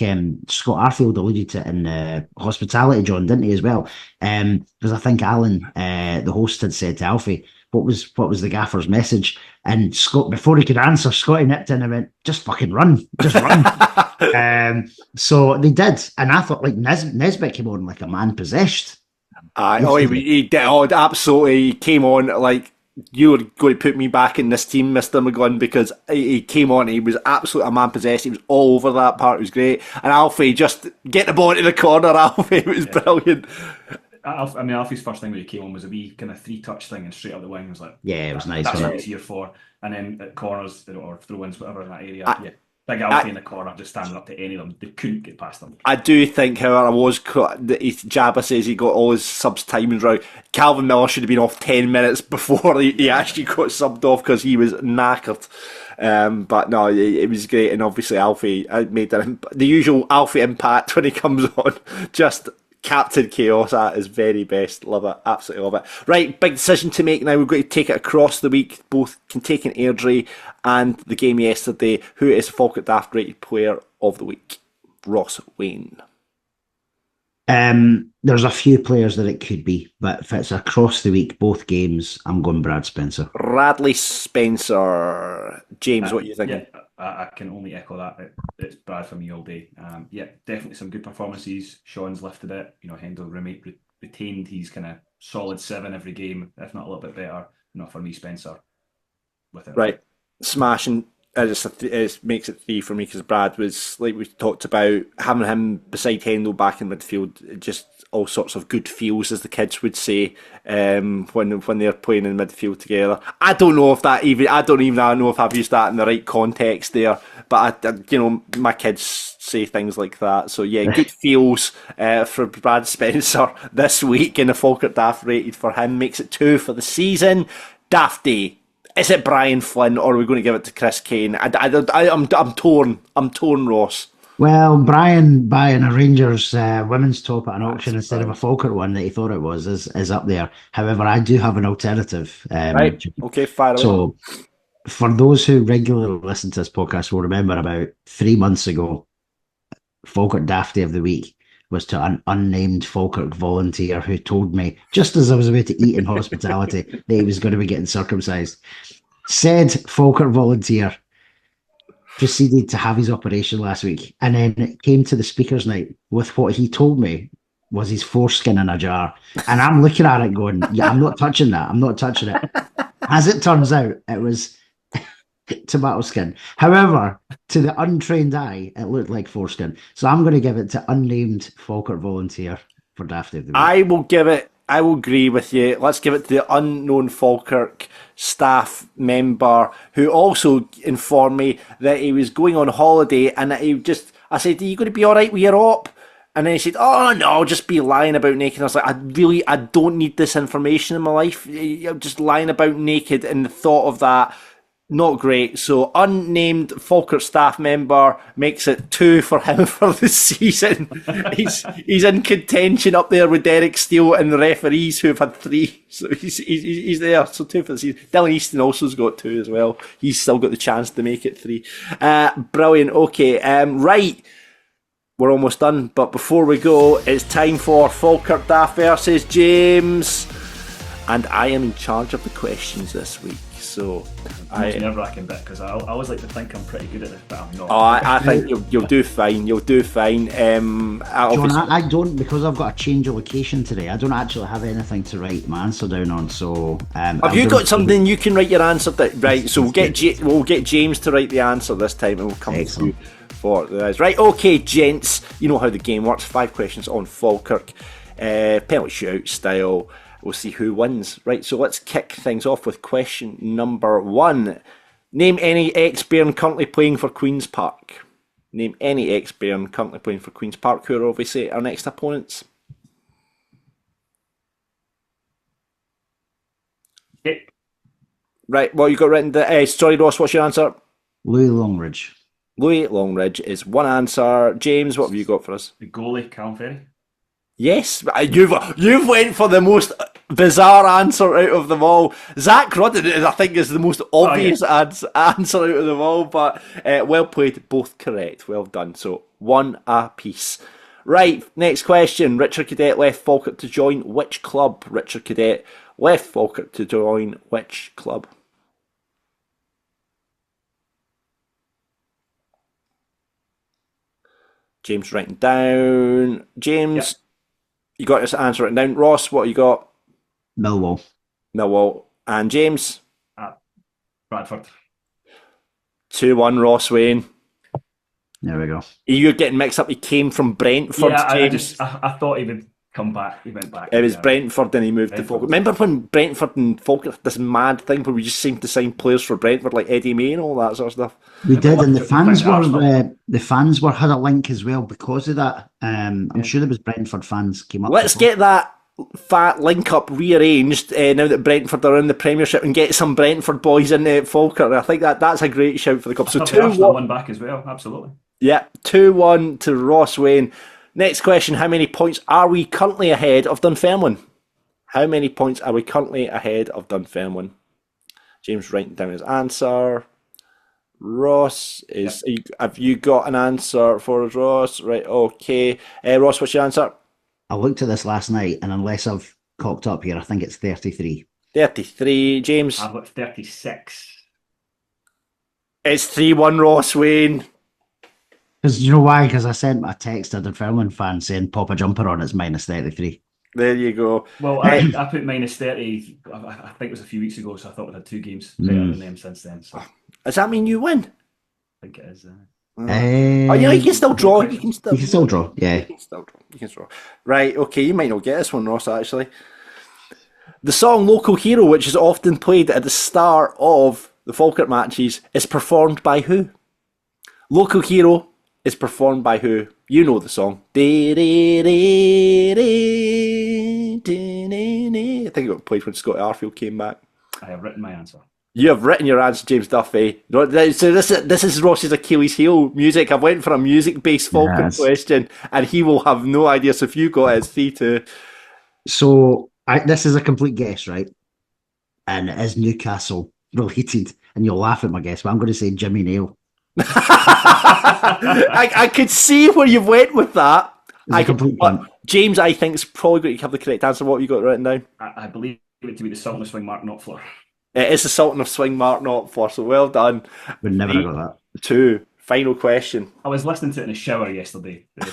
Scott Arfield alluded to it in hospitality, John, didn't he, as well? Because I think Alan, the host, had said to Alfie, what was the gaffer's message? And Scott, before he could answer, Scotty nipped in and went, just fucking run. Just run. So they did. And I thought, Nesbitt came on like a man possessed. He did. Absolutely. He came on like, you were going to put me back in this team, Mr. McGlynn, because he came on, he was absolutely a man possessed. He was all over that part. It was great. And Alfie, just get the ball into the corner, Alfie. It was brilliant. Alfie's first thing when he came on was a wee kind of 3-touch thing and straight up the wing. I was like, it was nice. That's what he's here for. And then at corners or throw-ins, whatever in that area, big Alfie in the corner, just standing up to any of them. They couldn't get past them. I do think, however, Jabba says he got all his subs timings right. Calvin Miller should have been off 10 minutes before he actually got subbed off because he was knackered. But no, it was great, and obviously Alfie made the usual Alfie impact when he comes on. Just Captain Chaos at his very best. Love it. Absolutely love it. Right, big decision to make now. We're going to take it across the week, both taking Airdrie and the game yesterday. Who is Falkirk Daft rated player of the week? Ross Wayne. There's a few players that it could be, but if it's across the week, both games, I'm going Brad Spencer. Radley Spencer. James, what are you thinking? Yeah, I can only echo that. It's Brad for me all day. Definitely some good performances. Sean's lifted it. Hendo retained his kind of solid 7 every game, if not a little bit better. For me, Spencer. With it. Right. Smashing. It makes it 3 for me because Brad was, like we talked about, having him beside Hendo back in midfield, just all sorts of good feels, as the kids would say, when they're playing in midfield together. I don't know if I've used that in the right context there, but my kids say things like that. So yeah, good feels for Brad Spencer this week, and the Falkirk Daft rated for him makes it 2 for the season. Dafty. Is it Brian Flynn, or are we going to give it to Chris Kane? I'm torn. I'm torn, Ross. Well, Brian buying a Rangers women's top at an auction instead of a Falkirk one that he thought it was is up there. However, I do have an alternative. Right. Okay, fire away. So, for those who regularly listen to this podcast will remember about 3 months ago, Falkirk Dafty of the Week was to an unnamed Falkirk volunteer who told me, just as I was about to eat in hospitality, that he was going to be getting circumcised. Said Falkirk volunteer proceeded to have his operation last week, and then came to the speakers night with what he told me was his foreskin in a jar. And I'm looking at it going, yeah, I'm not touching that. I'm not touching it. As it turns out, it was tomato skin. However, to the untrained eye, it looked like foreskin. So I'm going to give it to unnamed Falkirk volunteer for Daft of the Week. I will agree with you. Let's give it to the unknown Falkirk staff member who also informed me that he was going on holiday and that I said, are you going to be all right with your op? And then he said, oh no, I'll just be lying about naked. I was like, I don't need this information in my life. I'm just lying about naked, and the thought of that, not great. So unnamed Falkirk staff member makes it 2 for him for the season. he's in contention up there with Derek Steele and the referees who have had 3. So he's there. So 2 for the season. Dylan Easton also's got 2 as well. He's still got the chance to make it 3. Brilliant. Okay. Right. We're almost done, but before we go, it's time for Falkirk Daft versus James, and I am in charge of the questions this week. So it's nerve-wracking bit because I always like to think I'm pretty good at this, but I'm not. Oh, I think you'll do fine. You'll do fine. John, I don't, because I've got a change of location today. I don't actually have anything to write my answer down on. So have you got something you can write your answer down? Right. So we'll get James to write the answer this time, and we'll come to you. Right, okay, gents, you know how the game works. 5 questions on Falkirk, penalty shootout style. We'll see who wins. Right, so let's kick things off with question number 1. Name any ex-Bairn currently playing for Queen's Park. Name any ex-Bairn currently playing for Queen's Park, who are obviously our next opponents. Yeah. Right, well, you got written. Sorry, Ross, what's your answer? Louis Longridge. Louis Longridge is one answer. James, what have you got for us? The goalie, Callum Ferry. Yes, you've went for the most bizarre answer out of them all. Zach Rudden, I think, is the most obvious answer out of them all, but well played, both correct. Well done. So 1 apiece. Right, next question. Richard Cadet left Falkirk to join which club? Richard Cadet left Falkirk to join which club? James writing down. James, You got this answer written down. Ross, what you got? Millwall. And James? Bradford. 2-1 Ross Wayne. There we go. You're getting mixed up. He came from Brentford. Yeah, I thought he would come back. He went back. It was Brentford and he moved to Falkirk. Remember when Brentford and Falkirk, this mad thing where we just seemed to sign players for Brentford like Eddie May and all that sort of stuff? We did, and the fans had a link as well because of that. I'm sure there was Brentford fans came up. Let's get that fat link up rearranged now that Brentford are in the Premiership and get some Brentford boys in Falkirk. I think that's a great shout for the club. So 2-1 back as well, absolutely. Yeah, 2-1 to Ross Wayne. Next question, how many points are we currently ahead of Dunfermline? How many points are we currently ahead of Dunfermline? James writing down his answer. Ross have you got an answer for us, Ross? Right, okay. Ross, what's your answer? I looked at this last night, and unless I've cocked up here, I think it's 33. 33, James? I've got 36. It's 3-1 Ross Wayne. Because you know why? Because I sent a text to a Dunfermline fan saying pop a jumper on, it's minus 33. There you go. Well, I put minus 30, I think it was a few weeks ago, so I thought we'd had 2 games better than them since then. So. Does that mean you win? I think it is. You can still draw. You can still draw, yeah. You can draw. Right, okay, you might not get this one, Ross, actually. The song Local Hero, which is often played at the start of the Falkirk matches, is performed by who? Local Hero is performed by who? You know the song. I think it got played when Scotty Arfield came back. I have written my answer. You have written your answer, James Duffie. So this is Ross's Achilles heel music. I went for a music-based Falkirk question, and he will have no idea. So if you got it, it's 3-2. So this is a complete guess, right? And it is Newcastle related, and you'll laugh at my guess, but I'm going to say Jimmy Nail. I could see where you went with that. James, I think, is probably going to have the correct answer. What have you got written down? I believe it to be the Sultan of Swing Mark Knopfler. It is the Sultan of Swing Mark Knopfler, so well done. Would never have got that. 2 Final question. I was listening to it in the shower yesterday. I'm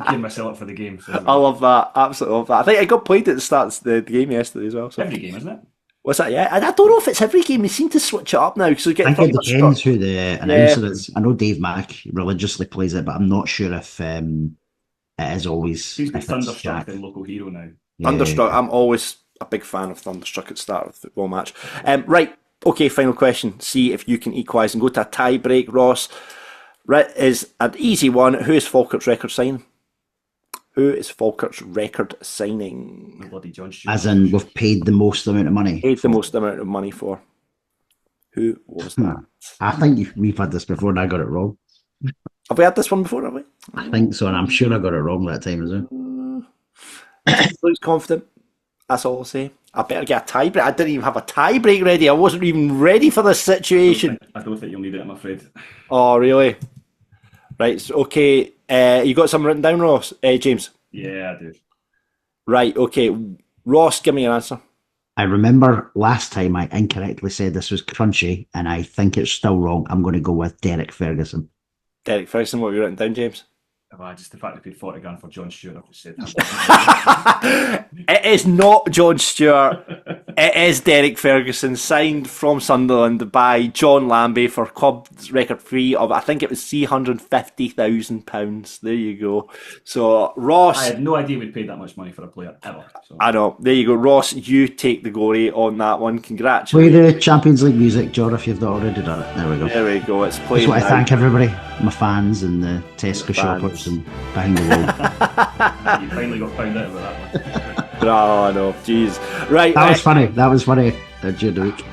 gearing myself up for the game. So. I love that. Absolutely love that. I think I got played at the start of the game yesterday as well. So. Every game, isn't it? What's that? Yeah, and I don't know if it's every game. They seem to switch it up now because we get. I think it depends who the announcer is. I know Dave Mack religiously plays it, but I'm not sure if it is always. He's got Thunderstruck, the local hero now. Yeah. Thunderstruck. I'm always a big fan of Thunderstruck at the start of the football match. Right. Okay, final question. See if you can equalise and go to a tie break, Ross. Is an easy one. Who is Falkirk's record signing? Who is Falkirk's record signing? Bloody John Stewart. As in, we've paid the most amount of money. Paid the most amount of money for. Who was that? I think we've had this before and I got it wrong. Have we had this one before, have we? I think so, and I'm sure I got it wrong that time as well. Looks confident. That's all I'll say. I better get a tie break. I didn't even have a tie break ready. I wasn't even ready for this situation. I don't think you'll need it, I'm afraid. Oh, really? Right, so, okay. You got something written down, Ross? James? Yeah, I do. Right, okay. Ross, give me your answer. I remember last time I incorrectly said this was Crunchy, and I think it's still wrong. I'm going to go with Derek Ferguson. Derek Ferguson, what have you written down, James? Just the fact they paid 40 grand for John Stewart, I've just said It is not John Stewart. It is Derek Ferguson, signed from Sunderland by John Lambie for club's record fee of, I think it was £350,000. There you go. So, Ross... I had no idea we'd paid that much money for a player, ever. So. I know. There you go. Ross, you take the glory on that one. Congratulations. Play the Champions League music, John, if you've not already done it. There we go. There we go. It's playing. Just want to thank everybody, my fans and the Tesco shoppers and behind the wall. You finally got found out about that one. Oh, no. Jeez. Right. That was funny. That was funny. During the week.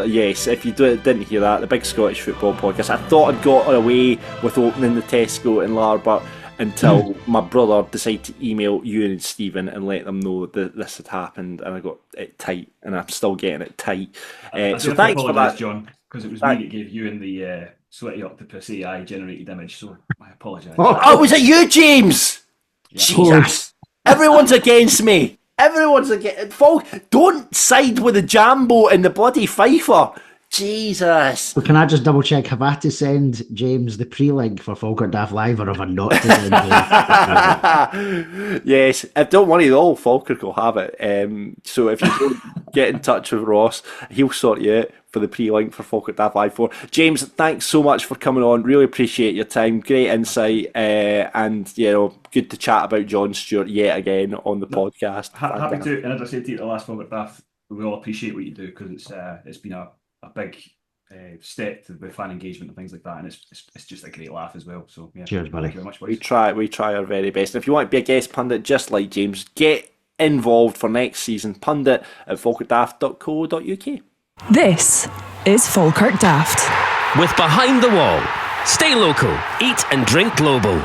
Yes, if you didn't hear that, the Big Scottish Football Podcast. I thought I'd got away with opening the Tesco in Larbert until my brother decided to email you and Stephen and let them know that this had happened, and I got it tight, and I'm still getting it tight. So thanks for that, John, because it was me that gave you and the Sweaty Octopus AI generated image, so I apologise. Oh, was it you, James? Yeah. Jesus. Everyone's against me. Everyone's against... Don't side with the Jambo and the bloody Fifer. Jesus. Well, can I just double check? Have I to send James the pre-link for Falkirk Daft Live, or have I not to send Yes. Don't worry, the whole Falkirk will have it. So if you don't get in touch with Ross, he'll sort you out for the pre-link for Falkirk Daft Live IV. James, thanks so much for coming on. Really appreciate your time. Great insight. And, good to chat about John Stewart yet again on the podcast. Happy to. And as I said to you at the last Falkirk Daft, we all appreciate what you do, because it's been a big step with fan engagement and things like that, and it's just a great laugh as well. So yeah, cheers, buddy. Thank you very much, boys. We try our very best. And if you want to be a guest pundit just like James, get involved for next season. Pundit at falkirkdaft.co.uk. This is Falkirk Daft. With Behind the Wall. Stay local, eat and drink global.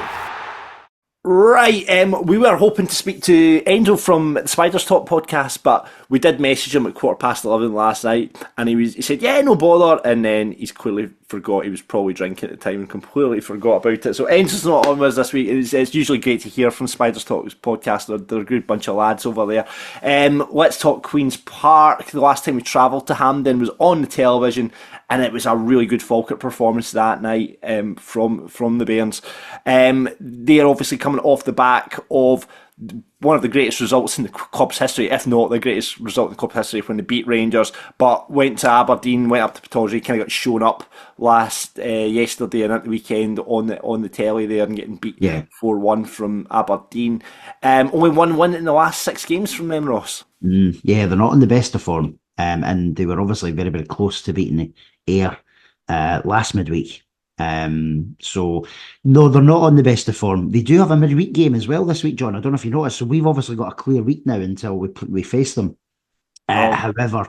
Right, we were hoping to speak to Enzo from the Spider's Talk podcast, but we did message him at 11:15 last night, and he said, yeah, no bother, and then he's clearly forgot. He was probably drinking at the time and completely forgot about it. So Enzo's not on with us this week. It's usually great to hear from Spider's Talk's podcast. They're a good bunch of lads over there. Let's talk Queen's Park. The last time we travelled to Hampden was on the television, and it was a really good Falkirk performance that night from the Bairns. They're obviously coming off the back of one of the greatest results in the club's history, if not the greatest result in the club's history, when they beat Rangers, but went to Aberdeen, went up to Pittodrie, kind of got shown up yesterday and at the weekend on the telly there, and getting beat 4-1 from Aberdeen. Only one win in the last 6 games from them, Ross. Yeah, they're not in the best of form, and they were obviously very, very close to beating the Ayr last midweek. So no, they're not on the best of form. They do have a midweek game as well this week, John. I don't know if you noticed. So we've obviously got a clear week now until we face them. However,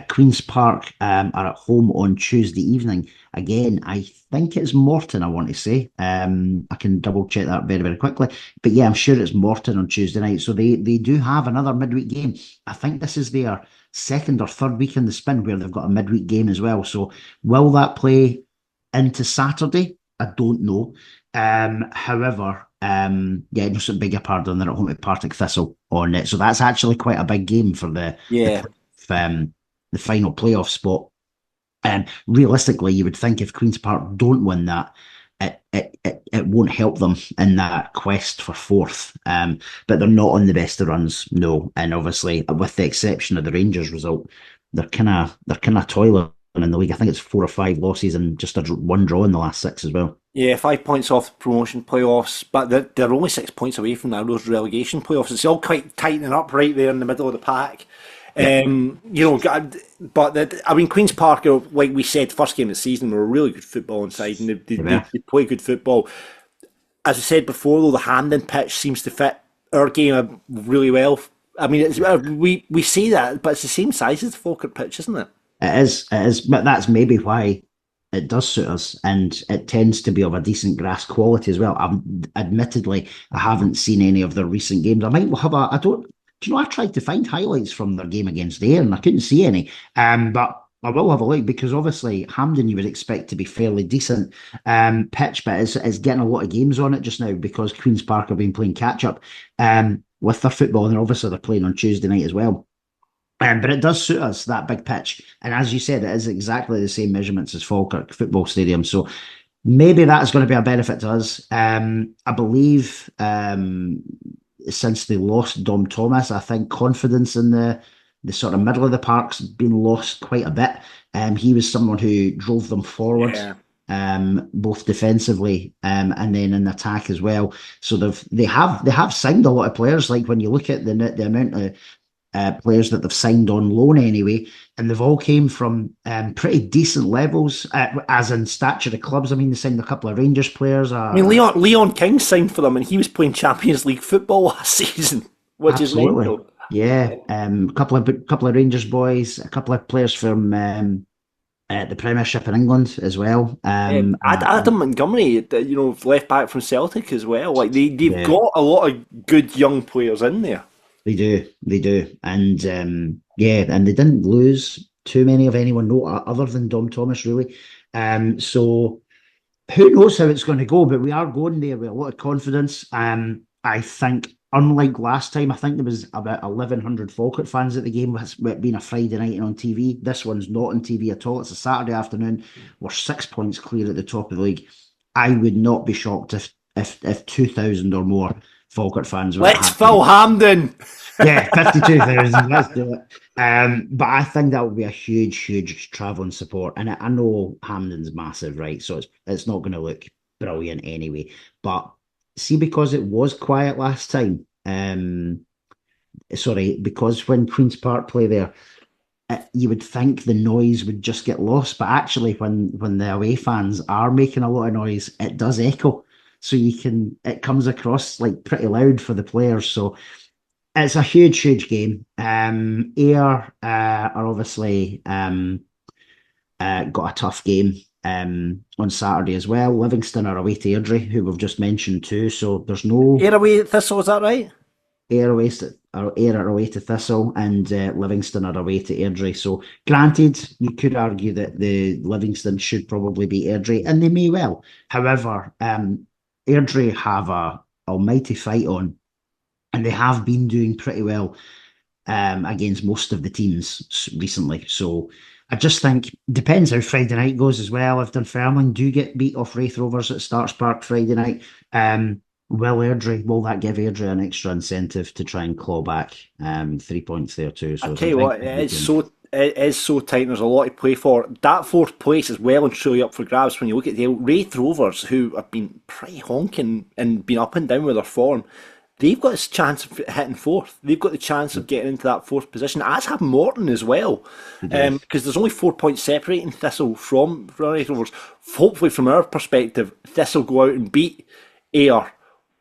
Queen's Park are at home on Tuesday evening. Again, I think it's Morton, I want to say. I can double check that very, very quickly. But yeah, I'm sure it's Morton on Tuesday night. So they do have another midweek game. I think this is their second or third week in the spin where they've got a midweek game as well. So will that play into Saturday? I don't know. However, just a bigger pardon, they're at home to Partick Thistle on it. So that's actually quite a big game for the final playoff spot. Realistically, you would think if Queen's Park don't win that, it won't help them in that quest for fourth. But they're not on the best of runs, no. And obviously, with the exception of the Rangers result, they're kind of toiling in the league. I think it's 4 or 5 losses and just one draw in the last 6 as well. Yeah, 5 points off the promotion playoffs, but they're only 6 points away from those relegation playoffs. It's all quite tightening up right there in the middle of the pack. Yeah. Queen's Park, like we said, first game of the season, were a really good footballing side, and they play good football. As I said before, though, the Hampden pitch seems to fit our game really well. I mean, we say that, but it's the same size as the Falkirk pitch, isn't it? It is, but that's maybe why it does suit us, and it tends to be of a decent grass quality as well. Admittedly, I haven't seen any of their recent games. I might have I tried to find highlights from their game against Ayr and I couldn't see any. But I will have a look, because obviously Hampden you would expect to be fairly decent pitch, but it's getting a lot of games on it just now because Queen's Park have been playing catch up with their football, and obviously they're playing on Tuesday night as well. But it does suit us, that big pitch. And as you said, it is exactly the same measurements as Falkirk Football Stadium. So maybe that's going to be a benefit to us. I believe since they lost Dom Thomas, I think confidence in the sort of middle of the park's been lost quite a bit. He was someone who drove them forward, both defensively and then in attack as well. So they have signed a lot of players. Like when you look at the amount of players that they've signed on loan anyway, and they've all came from pretty decent levels, as in stature of clubs. I mean, they signed a couple of Rangers players. Leon King signed for them, and he was playing Champions League football last season, which absolutely. Is mental. Yeah, a couple of Rangers boys, a couple of players from the Premiership in England as well. Adam Montgomery, left back from Celtic as well. Like they've got a lot of good young players in there. They do, and and they didn't lose too many of anyone other than Dom Thomas, really. So who knows how it's going to go, but we are going there with a lot of confidence. I think, unlike last time, I think there was about 1,100 Falkirk fans at the game, with it being a Friday night and on TV. This one's not on TV at all. It's a Saturday afternoon. We're 6 points clear at the top of the league. I would not be shocked if 2,000 or more Falkirk fans were. Let's fill Hampden. Yeah, 52,000. Let's do it. But I think that would be a huge travelling support. And I know Hampden's massive, right? So it's not going to look brilliant anyway. But see, because it was quiet last time, because when Queen's Park play there, you would think the noise would just get lost. But actually, when the away fans are making a lot of noise, it does echo. So it comes across like pretty loud for the players. So it's a huge game. Ayr are obviously got a tough game on Saturday as well. Livingston are away to Airdrie, who we've just mentioned too. So there's no Ayr away at Thistle, is that right? Ayr are away to Thistle, and Livingston are away to Airdrie. So granted, you could argue that the Livingston should probably be Airdrie, and they may well. However, Airdrie have a almighty fight on, and they have been doing pretty well against most of the teams recently. So I just think depends how Friday night goes as well. If Dunfermline do get beat off Wraith Rovers at Starks Park Friday night, will that give Airdrie an extra incentive to try and claw back 3 points there too? So I tell you what, it is so tight. There's a lot to play for. That fourth place is well and truly up for grabs when you look at the Wraith Rovers, who have been pretty honking and been up and down with their form. They've got this chance of hitting fourth. They've got the chance of getting into that fourth position, as have Morton as well. Because there's only 4 points separating Thistle from Wraith Rovers. Hopefully, from our perspective, Thistle go out and beat Ayr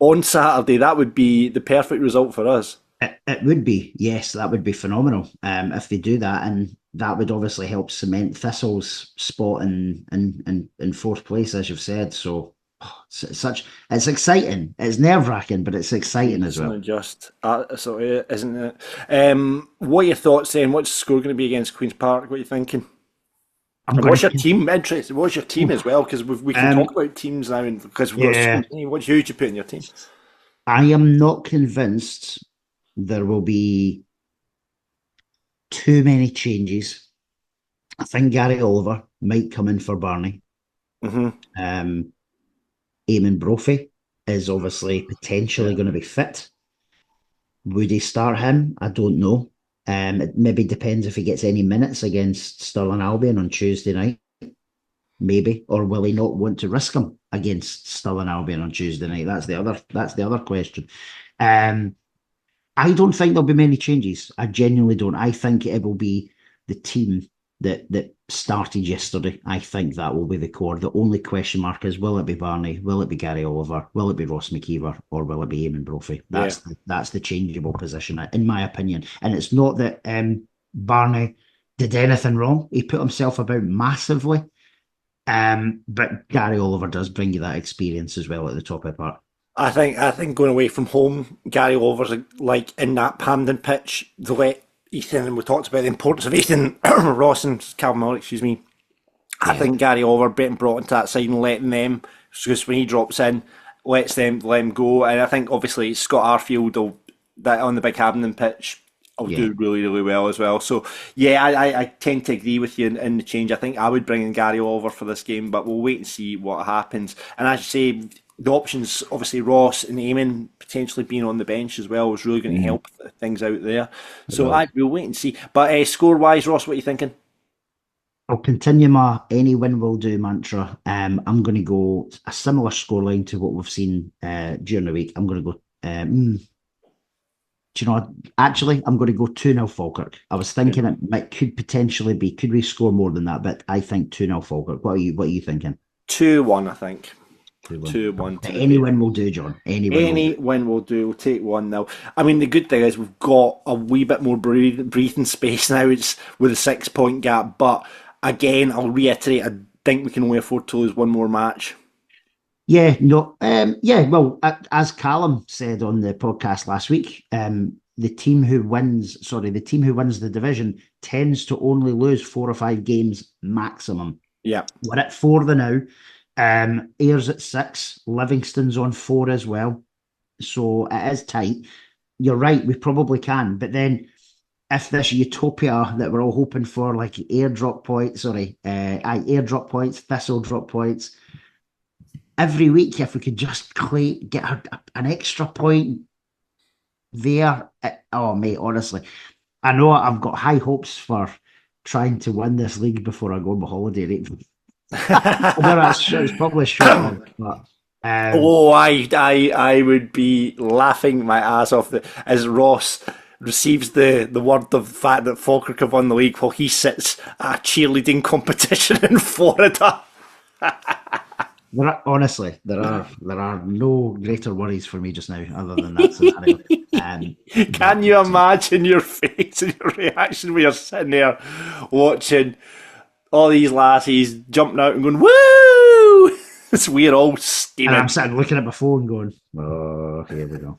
on Saturday. That would be the perfect result for us. It would be, yes, that would be phenomenal if they do that, and that would obviously help cement Thistle's spot in fourth place, as you've said. So it's exciting. It's nerve-wracking, but it's exciting as well. Isn't it? What are your thoughts then? What's the score going to be against Queen's Park? What are you thinking? What's your team? Interesting. What's your team as well? Because we can talk about teams now, because we've got so many. Who do you put in your team? I am not convinced there will be too many changes. I think Gary Oliver might come in for Barney. Mm-hmm. Eamon Brophy is obviously potentially going to be fit. Would he start him? I don't know. It maybe depends if he gets any minutes against Stirling Albion on Tuesday night. Maybe, or will he not want to risk him against Stirling Albion on Tuesday night? That's the other question. I don't think there'll be many changes. I genuinely don't. I think it will be the team that started yesterday. I think that will be the core. The only question mark is, will it be Barney? Will it be Gary Oliver? Will it be Ross McKeever? Or will it be Eamon Brophy? That's the changeable position, in my opinion. And it's not that Barney did anything wrong. He put himself about massively. But Gary Oliver does bring you that experience as well at the top of the park. I think going away from home, Gary Oliver's like in that Hampden pitch, the way Ethan, and we talked about the importance of Ethan Ross and Calvin Miller, excuse me. I think Gary Oliver being brought into that side and letting them, because when he drops in, let them go. And I think obviously Scott Arfield that on the big Hampden pitch will do really, really well as well. So yeah, I tend to agree with you in the change. I think I would bring in Gary Oliver for this game, but we'll wait and see what happens. And as you say, the options, obviously Ross and Eamon potentially being on the bench as well, is really going to help things out there. So we'll wait and see. But score-wise, Ross, what are you thinking? I'll continue my any win will do mantra. I'm going to go a similar scoreline to what we've seen during the week. I'm going to go... do you know, actually, I'm going to go 2-0 Falkirk. I was thinking it could potentially be, could we score more than that? But I think 2-0 Falkirk. What are you thinking? 2-1, I think. 2-1. Any win will do, John. Any win will do. We'll take 1-0. I mean, the good thing is we've got a wee bit more breathing space now. It's with a 6-point gap. But again, I'll reiterate, I think we can only afford to lose one more match. Yeah, no, well, as Callum said on the podcast last week, the team who wins the division tends to only lose 4 or 5 games maximum. Yeah. We're at 4 now. Ayers at 6, Livingston's on 4 as well. So it is tight. You're right, we probably can. But then if this utopia that we're all hoping for, like airdrop points, Thistle drop points, every week, if we could just get an extra point there. Oh, mate, honestly. I know I've got high hopes for trying to win this league before I go on my holiday. Right? It's probably short. But, I would be laughing my ass off as Ross receives the word of the fact that Falkirk have won the league while he sits at a cheerleading competition in Florida. There are no greater worries for me just now other than that scenario. Can you imagine your face and your reaction when you're sitting there watching all these lassies jumping out and going, woo! It's we're all steaming. And I'm sitting looking at my phone going, oh, here we go.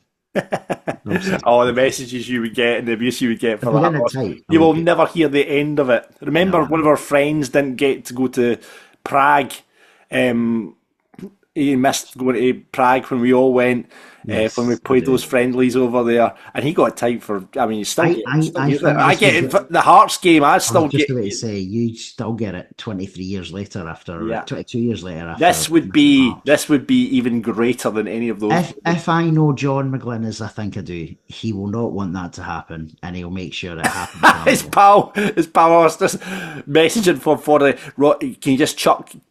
Oh, the messages you would get and the abuse you would get for that. You will never hear the end of it. Remember, one of our friends didn't get to go to Prague. He missed going to Prague when we all went, when we played those friendlies over there, and he got tight for. I mean, you still I get it. The Hearts game, I still get. Just about to say, you still get it 23 years later after 22 years later. This would be even greater than any of those. If I know John McGlynn as I think I do, he will not want that to happen, and he'll make sure it happens. His pal, I was just messaging for the. Can you just chuck it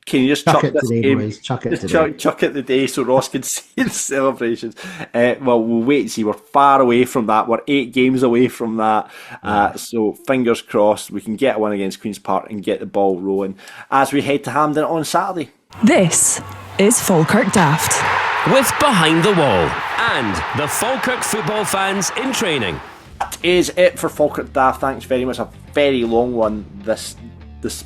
this today, game? Boys. Chuck it today. Chuck it today so Ross can see the celebrations. Well, we'll wait and see. We're far away from that. We're 8 games away from that. So fingers crossed we can get a win against Queen's Park and get the ball rolling as we head to Hampden on Saturday. This is Falkirk Daft. With Behind the Wall and the Falkirk football fans in training. That is it for Falkirk Daft. Thanks very much. A very long one this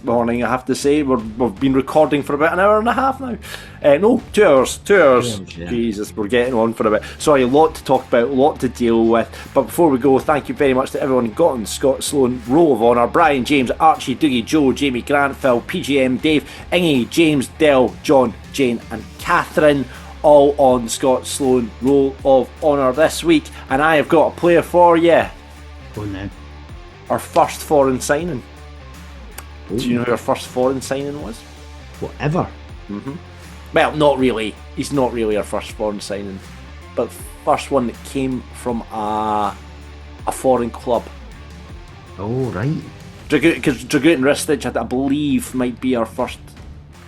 morning, I have to say. We've been recording for about an hour and a half now. No, 2 hours. 2 hours. Yeah. Jesus, we're getting on for a bit. Sorry, a lot to talk about, a lot to deal with. But before we go, thank you very much to everyone who got on Scott Sloan Roll of Honour. Brian, James, Archie, Dougie, Joe, Jamie, Grant, Phil, PGM, Dave, Ingy, James, Dell, John, Jane and Catherine, all on Scott Sloan Roll of Honour this week. And I have got a player for you. Go on then. Our first foreign signing. Do you know who our first foreign signing was? Whatever. Well, not really. He's not really our first foreign signing, but first one that came from a foreign club. Oh, right. Because Dragutin Ristic, I believe, might be our first.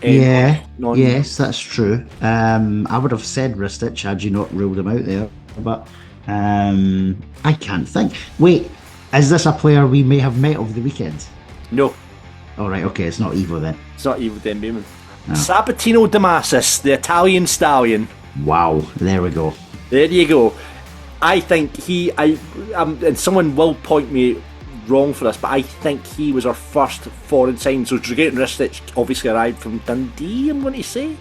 Yes, that's true. I would have said Ristic had you not ruled him out there, but I can't think. Wait, is this a player we may have met over the weekend? No. All right, okay, it's not Evo then. It's not Evo Dembele. No. Sabatino Damasis, the Italian stallion. Wow, there we go. There you go. I think and someone will point me wrong for this, but I think he was our first foreign signing. So Dragutin Ristic obviously arrived from Dundee, I'm going to say.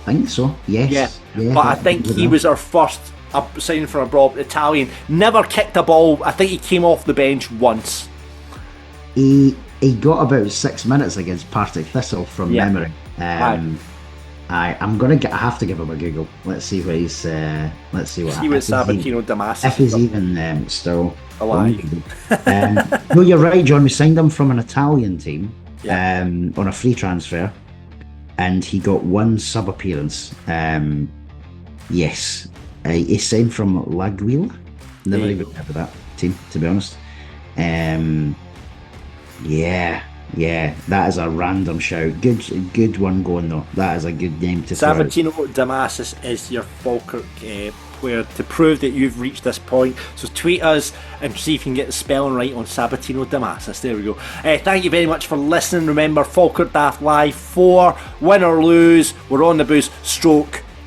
I think so, yes. Yeah. But I think he was our first signing from abroad, Italian. Never kicked a ball. I think he came off the bench once. He got about 6 minutes against Partick Thistle from memory. I have to give him a Google. Let's see what he's. Let's see what. See what Sabatino Damasis. If he's even still alive. No, you're right, John. We signed him from an Italian team on a free transfer, and he got one sub appearance. Yes, he signed from Laguila. Never even heard of that team, to be honest. Yeah, that is a random shout. Good one going though. That is a good name to throw out. Sabatino Damasis is your Falkirk player to prove that you've reached this point. So tweet us and see if you can get the spelling right on Sabatino Damasis. There we go. Thank you very much for listening. Remember, Falkirk Daft Live 4, win or lose, we're on the boost.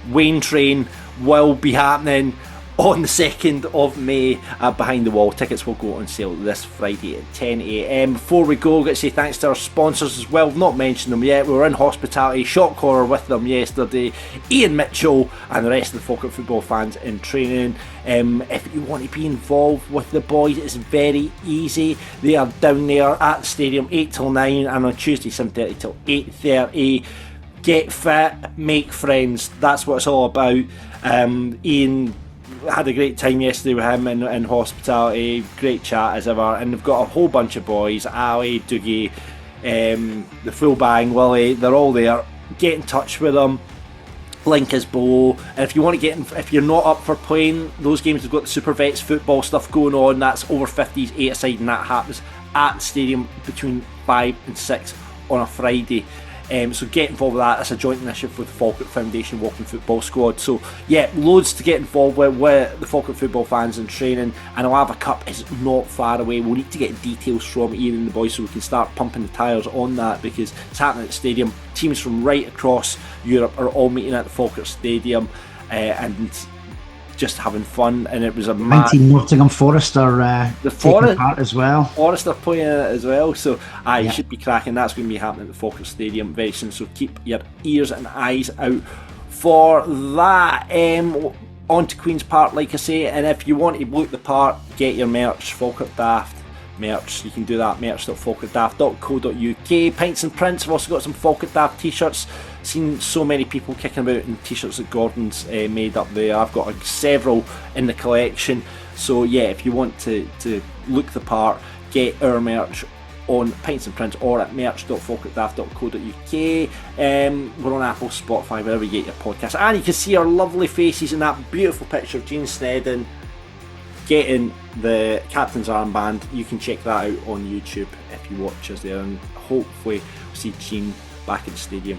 Wayne Train will be happening on the 2nd of May Behind the Wall. Tickets will go on sale this Friday at 10 a.m. Before we go, I've got to say thanks to our sponsors as well. We've not mentioned them yet. We were in hospitality, shot caller with them yesterday. Ian Mitchell and the rest of the Falkirk football fans in training. If you want to be involved with the boys, it's very easy. They are down there at the stadium 8 till 9 and on Tuesday 7:30 till 8:30. Get fit, make friends. That's what it's all about. Ian had a great time yesterday with him in hospitality, great chat as ever, and they've got a whole bunch of boys, Ali, Doogie, the full bang, Willie, they're all there. Get in touch with them, link is below, and if you want to get in, if you're not up for playing those games, we've got the Super Vets football stuff going on, that's over 50s, 8-a-side, and that happens at the stadium between 5 and 6 on a Friday. So get involved with that. That's a joint initiative with the Falkirk Foundation Walking Football Squad. So yeah, loads to get involved with the Falkirk football fans in training, and Alava Cup is not far away. We'll need to get details from Ian and the boys so we can start pumping the tyres on that, because it's happening at the stadium. Teams from right across Europe are all meeting at the Falkirk Stadium and just having fun, and it was a mad... Nottingham Forest are taking part as well. Forest are playing in it as well, so it should be cracking. That's going to be happening at the Falkirk Stadium very soon, so keep your ears and eyes out for that. On to Queen's Park, like I say, and if you want to look the part, get your merch, Falkirk Daft merch. You can do that, merch.falkirkdaft.co.uk. Pints and Prints have also got some Falkirk Daft t-shirts. Seen so many people kicking about in t-shirts that Gordon's made up there. I've got several in the collection, so yeah, if you want to look the part, get our merch on Pints and Prints or at merch.falkirkdaft.co.uk. We're on Apple, Spotify, wherever you get your podcast, and you can see our lovely faces in that beautiful picture of Gene Snedden getting the captain's armband. You can check that out on YouTube if you watch us there, and hopefully we'll see Gene back at the stadium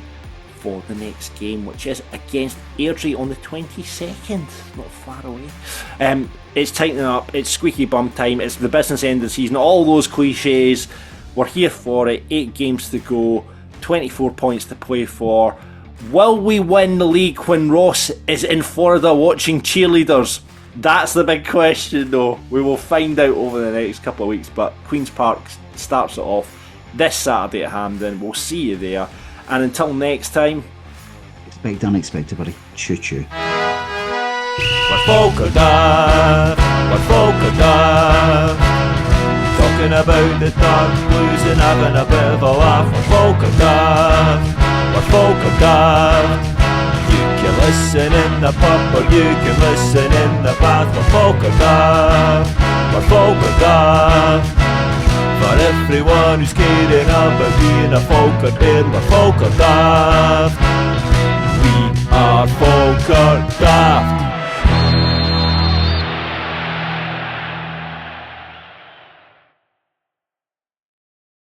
for the next game, which is against Airdrie on the 22nd, not far away. It's tightening up, it's squeaky bum time, it's the business end of the season, all those cliches, we're here for it. 8 games to go, 24 points to play for. Will we win the league when Ross is in Florida watching cheerleaders? That's the big question though. We will find out over the next couple of weeks, but Queen's Park starts it off this Saturday at Hampden. We'll see you there. And until next time, expect unexpected, buddy. Choo choo. We're Falkirk Daft, we're Falkirk Daft, talking about the Dun Blues and having a bit of a laugh. We're Falkirk Daft, we're Falkirk Daft. You can listen in the pub or you can listen in the bath. We're Falkirk Daft, we're Falkirk Daft. For everyone who's caring about being a Falkirk Bairn, we're Falkirk Daft. We are Falkirk Daft.